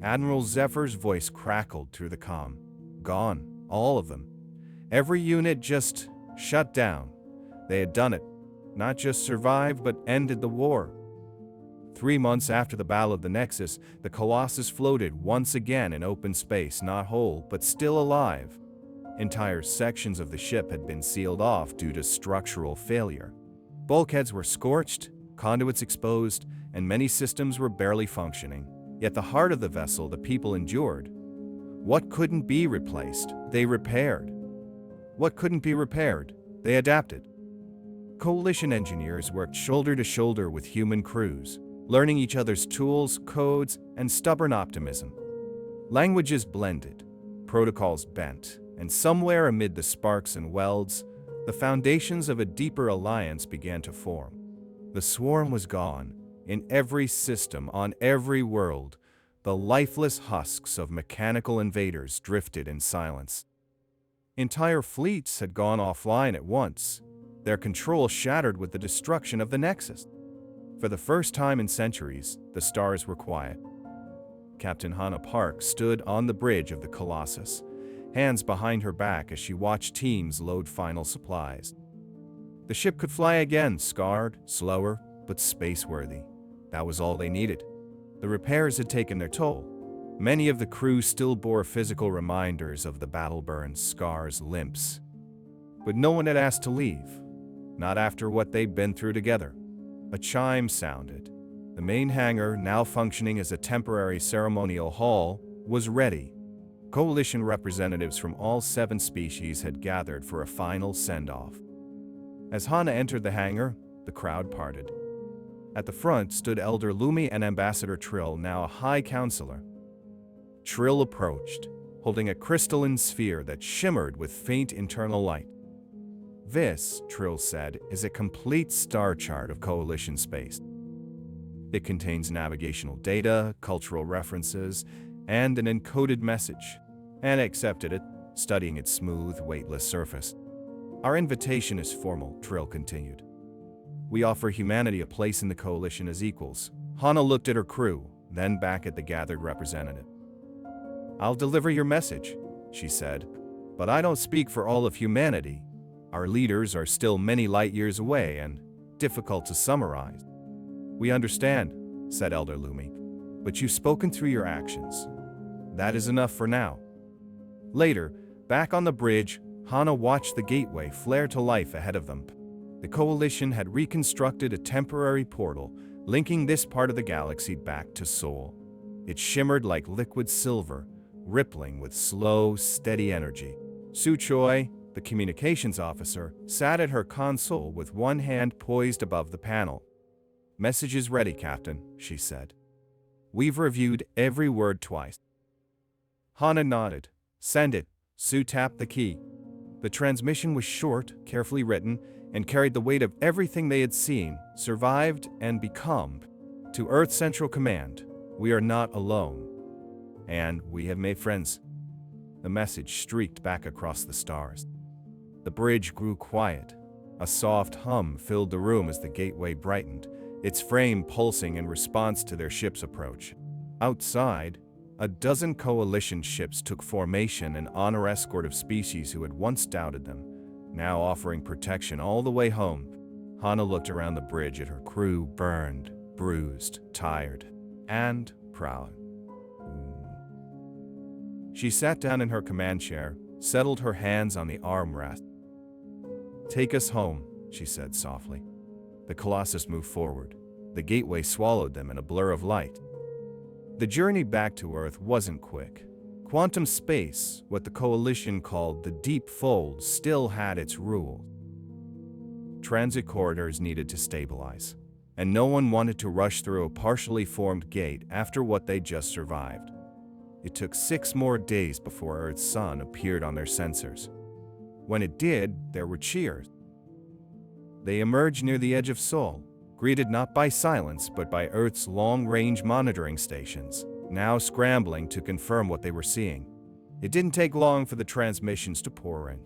Admiral Zephyr's voice crackled through the comm. Gone. All of them. Every unit just shut down. They had done it. Not just survived, but ended the war. 3 months after the Battle of the Nexus, the Colossus floated once again in open space, not whole, but still alive. Entire sections of the ship had been sealed off due to structural failure. Bulkheads were scorched, conduits exposed, and many systems were barely functioning. Yet the heart of the vessel the people endured. What couldn't be replaced, they repaired. What couldn't be repaired, they adapted. Coalition engineers worked shoulder to shoulder with human crews, learning each other's tools, codes, and stubborn optimism. Languages blended, protocols bent, and somewhere amid the sparks and welds, the foundations of a deeper alliance began to form. The swarm was gone. In every system, on every world, the lifeless husks of mechanical invaders drifted in silence. Entire fleets had gone offline at once, their control shattered with the destruction of the Nexus. For the first time in centuries, the stars were quiet. Captain Hana Park stood on the bridge of the Colossus, hands behind her back as she watched teams load final supplies. The ship could fly again, scarred, slower, but space-worthy. That was all they needed. The repairs had taken their toll. Many of the crew still bore physical reminders of the battle burns, scars, limps. But no one had asked to leave, not after what they'd been through together. A chime sounded. The main hangar, now functioning as a temporary ceremonial hall, was ready. Coalition representatives from all 7 species had gathered for a final send-off. As Hana entered the hangar, the crowd parted. At the front stood Elder Lumi and Ambassador Trill, now a High Counselor. Trill approached, holding a crystalline sphere that shimmered with faint internal light. This, Trill said, is a complete star chart of Coalition space. It contains navigational data, cultural references, and an encoded message. Anna accepted it, studying its smooth, weightless surface. Our invitation is formal, Trill continued. We offer humanity a place in the Coalition as equals. Hana looked at her crew, then back at the gathered representative. I'll deliver your message, she said, but I don't speak for all of humanity. Our leaders are still many light years away and difficult to summarize. We understand, said Elder Lumi, but you've spoken through your actions. That is enough for now. Later, back on the bridge, Hana watched the gateway flare to life ahead of them. The Coalition had reconstructed a temporary portal, linking this part of the galaxy back to Sol. It shimmered like liquid silver, rippling with slow, steady energy. Su Choi, the communications officer, sat at her console with one hand poised above the panel. "Message is ready, Captain," she said. "We've reviewed every word twice." Hana nodded. "Send it." Su tapped the key. The transmission was short, carefully written, and carried the weight of everything they had seen, survived, and become. "To Earth Central Command, we are not alone. And we have made friends." The message streaked back across the stars. The bridge grew quiet. A soft hum filled the room as the gateway brightened, its frame pulsing in response to their ship's approach. Outside, a dozen coalition ships took formation, an honor escort of species who had once doubted them, now offering protection all the way home. Hana looked around the bridge at her crew, burned, bruised, tired, and proud. She sat down in her command chair, settled her hands on the armrest. "Take us home," she said softly. The Colossus moved forward. The gateway swallowed them in a blur of light. The journey back to Earth wasn't quick. Quantum space, what the Coalition called the Deep Fold, still had its rules. Transit corridors needed to stabilize, and no one wanted to rush through a partially formed gate after what they just survived. It took 6 more days before Earth's sun appeared on their sensors. When it did, there were cheers. They emerged near the edge of Sol, greeted not by silence but by Earth's long-range monitoring stations, now scrambling to confirm what they were seeing. It didn't take long for the transmissions to pour in.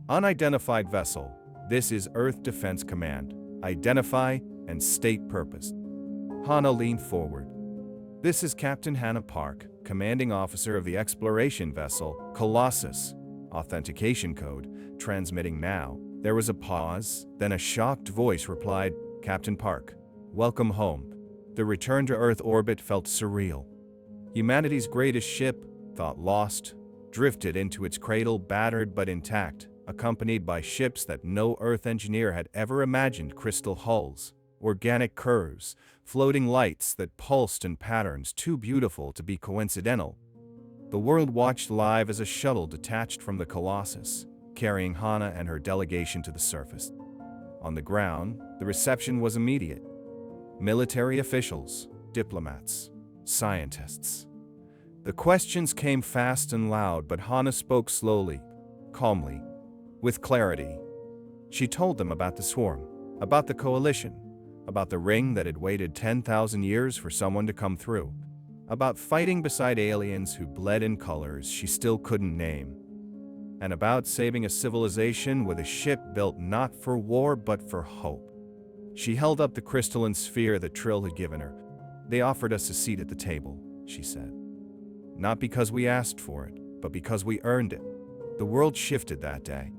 "Unidentified vessel. This is Earth Defense Command. Identify and state purpose." Hana leaned forward. "This is Captain Hannah Park, commanding officer of the exploration vessel Colossus. Authentication code. Transmitting now." There was a pause, then a shocked voice replied, "Captain Park, welcome home." The return to Earth orbit felt surreal. Humanity's greatest ship, thought lost, drifted into its cradle battered but intact, accompanied by ships that no Earth engineer had ever imagined: crystal hulls, organic curves, floating lights that pulsed in patterns too beautiful to be coincidental. The world watched live as a shuttle detached from the Colossus, carrying Hana and her delegation to the surface. On the ground, the reception was immediate. Military officials, diplomats, scientists. The questions came fast and loud, but Hana spoke slowly, calmly, with clarity. She told them about the swarm, about the coalition, about the ring that had waited 10,000 years for someone to come through, about fighting beside aliens who bled in colors she still couldn't name, and about saving a civilization with a ship built not for war but for hope. She held up the crystalline sphere that Trill had given her. "They offered us a seat at the table," she said. "Not because we asked for it, but because we earned it." The world shifted that day.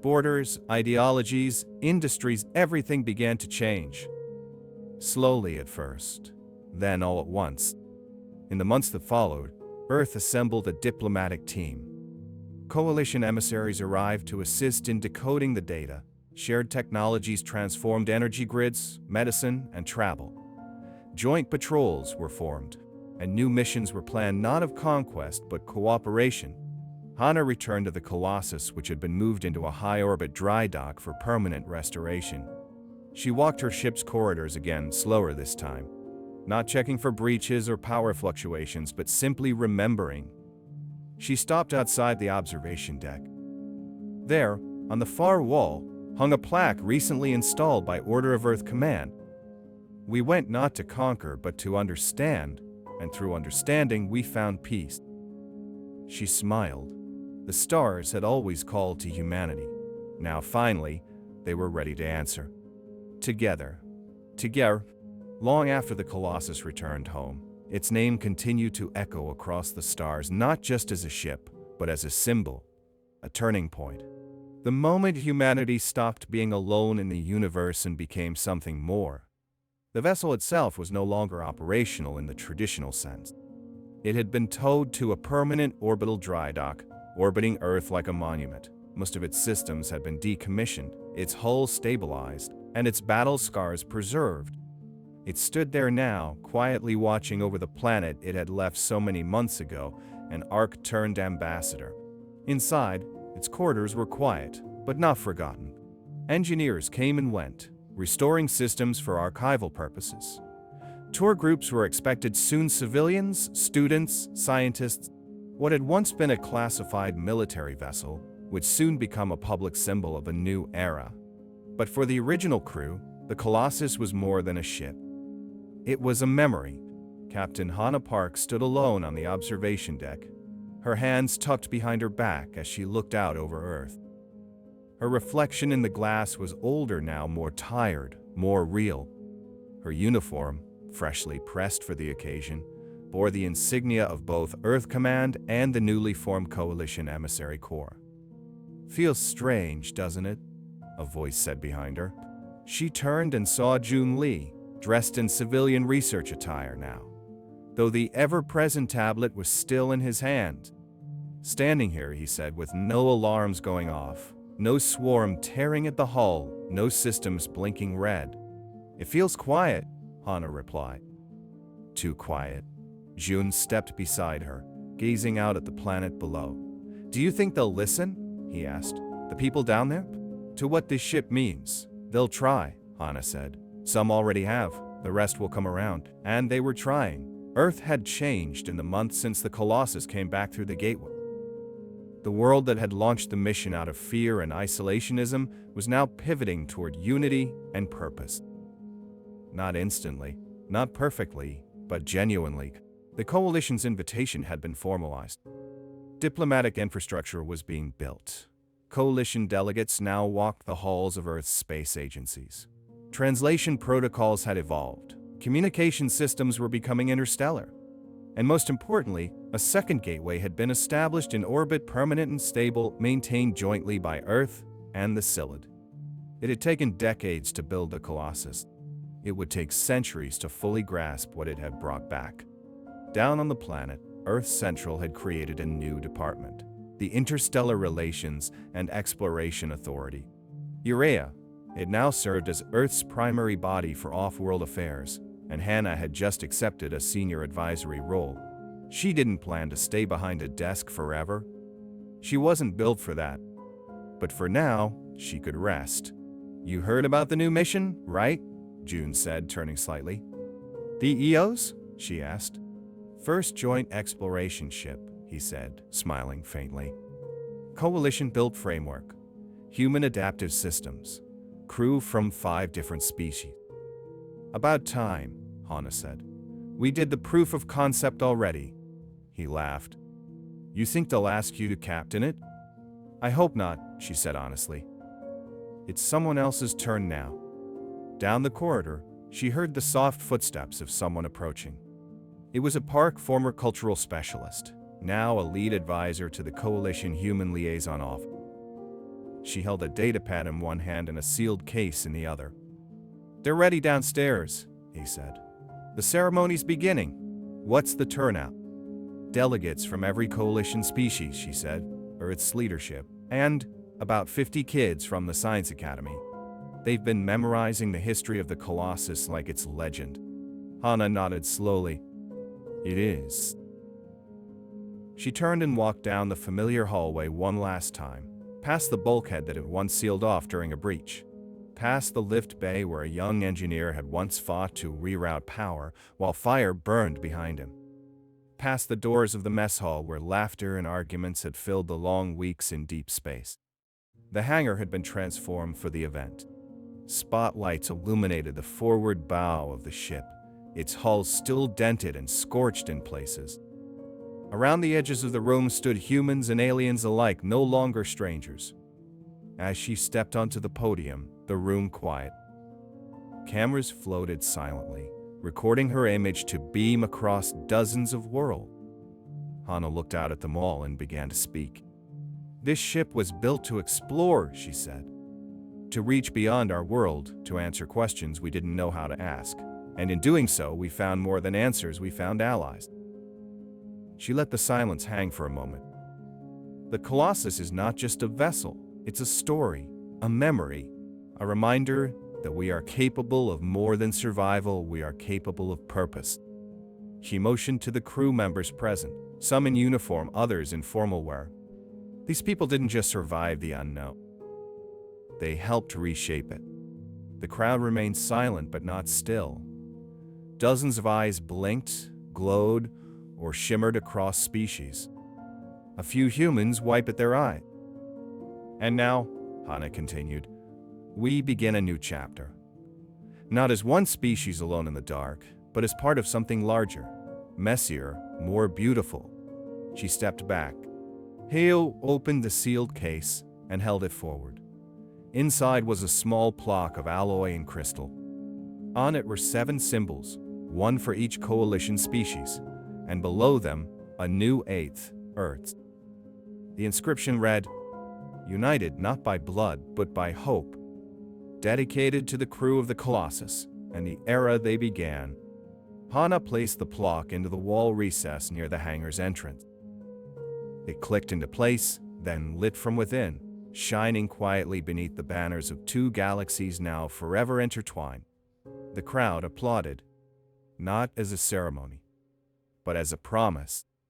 Borders, ideologies, industries, everything began to change. Slowly at first, then all at once. In the months that followed, Earth assembled a diplomatic team. Coalition emissaries arrived to assist in decoding the data. Shared technologies transformed energy grids, medicine, and travel. Joint patrols were formed, and new missions were planned, not of conquest but cooperation. Hana returned to the Colossus, which had been moved into a high-orbit dry dock for permanent restoration. She walked her ship's corridors again, slower this time, not checking for breaches or power fluctuations, but simply remembering. She stopped outside the observation deck. There, on the far wall, hung a plaque recently installed by Order of Earth Command. "We went not to conquer but to understand, and through understanding we found peace." She smiled. The stars had always called to humanity. Now finally, they were ready to answer. Together. Long after the Colossus returned home, its name continued to echo across the stars, not just as a ship, but as a symbol, a turning point. The moment humanity stopped being alone in the universe and became something more. The vessel itself was no longer operational in the traditional sense. It had been towed to a permanent orbital dry dock, orbiting Earth like a monument. Most of its systems had been decommissioned, its hull stabilized, and its battle scars preserved. It stood there now, quietly watching over the planet it had left so many months ago, an Ark-turned ambassador. Inside, its corridors were quiet, but not forgotten. Engineers came and went, restoring systems for archival purposes. Tour groups were expected soon: civilians, students, scientists. What had once been a classified military vessel would soon become a public symbol of a new era. But for the original crew, the Colossus was more than a ship. It was a memory. Captain Hannah Park stood alone on the observation deck, her hands tucked behind her back as she looked out over Earth. Her reflection in the glass was older now, more tired, more real. Her uniform, freshly pressed for the occasion, bore the insignia of both Earth Command and the newly formed Coalition Emissary Corps. "Feels strange, doesn't it?" a voice said behind her. She turned and saw Jun Lee, dressed in civilian research attire now, though the ever-present tablet was still in his hand. "Standing here," he said, "with no alarms going off, no swarm tearing at the hull, no systems blinking red. It feels quiet," Hannah replied. "Too quiet." Jun stepped beside her, gazing out at the planet below. "Do you think they'll listen?" he asked. "The people down there? To what this ship means?" "They'll try," Hannah said. "Some already have, the rest will come around." And they were trying. Earth had changed in the months since the Colossus came back through the gateway. The world that had launched the mission out of fear and isolationism was now pivoting toward unity and purpose. Not instantly, not perfectly, but genuinely, the Coalition's invitation had been formalized. Diplomatic infrastructure was being built. Coalition delegates now walked the halls of Earth's space agencies. Translation protocols had evolved. Communication systems were becoming interstellar. And most importantly, a second gateway had been established in orbit, permanent and stable, maintained jointly by Earth and the Scyllid. It had taken decades to build the Colossus. It would take centuries to fully grasp what it had brought back. Down on the planet, Earth Central had created a new department, the Interstellar Relations and Exploration Authority. Urea. It now served as Earth's primary body for off-world affairs, and Hannah had just accepted a senior advisory role. She didn't plan to stay behind a desk forever. She wasn't built for that. But for now, she could rest. "You heard about the new mission, right?" Jun said, turning slightly. "The EOS?" she asked. "First Joint Exploration Ship," he said, smiling faintly. "Coalition-built framework. Human adaptive systems. Crew from 5 different species." "About time," Hannah said. "We did the proof of concept already." He laughed. "You think they'll ask you to captain it?" "I hope not," she said honestly. "It's someone else's turn now." Down the corridor, she heard the soft footsteps of someone approaching. It was a Park former cultural specialist, now a lead advisor to the Coalition Human Liaison Office. She held a datapad in one hand and a sealed case in the other. "They're ready downstairs," he said. "The ceremony's beginning. What's the turnout?" "Delegates from every Coalition species," she said, or its leadership, "and about 50 kids from the Science Academy. They've been memorizing the history of the Colossus like it's legend." Hannah nodded slowly. "It is." She turned and walked down the familiar hallway one last time, past the bulkhead that had once sealed off during a breach, past the lift bay where a young engineer had once fought to reroute power while fire burned behind him, past the doors of the mess hall where laughter and arguments had filled the long weeks in deep space. The hangar had been transformed for the event. Spotlights illuminated the forward bow of the ship, its hull still dented and scorched in places. Around the edges of the room stood humans and aliens alike, no longer strangers. As she stepped onto the podium, the room quiet. Cameras floated silently, recording her image to beam across dozens of worlds. Hannah looked out at them all and began to speak. "This ship was built to explore," she said. "To reach beyond our world, to answer questions we didn't know how to ask. And in doing so, we found more than answers, we found allies." She let the silence hang for a moment. The Colossus is not just a vessel, it's a story, a memory, a reminder that we are capable of more than survival, we are capable of purpose. She motioned to the crew members present, some in uniform, others in formal wear. These people didn't just survive the unknown. They helped reshape it. The crowd remained silent but not still. Dozens of eyes blinked, glowed, or shimmered across species. A few humans wiped at their eye. And now, Hana continued, we begin a new chapter. Not as one species alone in the dark, but as part of something larger, messier, more beautiful. She stepped back. Hale opened the sealed case and held it forward. Inside was a small block of alloy and crystal. On it were 7 symbols, one for each coalition species, and below them, a new 8th, Earth. The inscription read, "United not by blood, but by hope. Dedicated to the crew of the Colossus and the era they began." Hana placed the block into the wall recess near the hangar's entrance. It clicked into place, then lit from within, shining quietly beneath the banners of 2 galaxies now forever intertwined. The crowd applauded, not as a ceremony, but as a promise.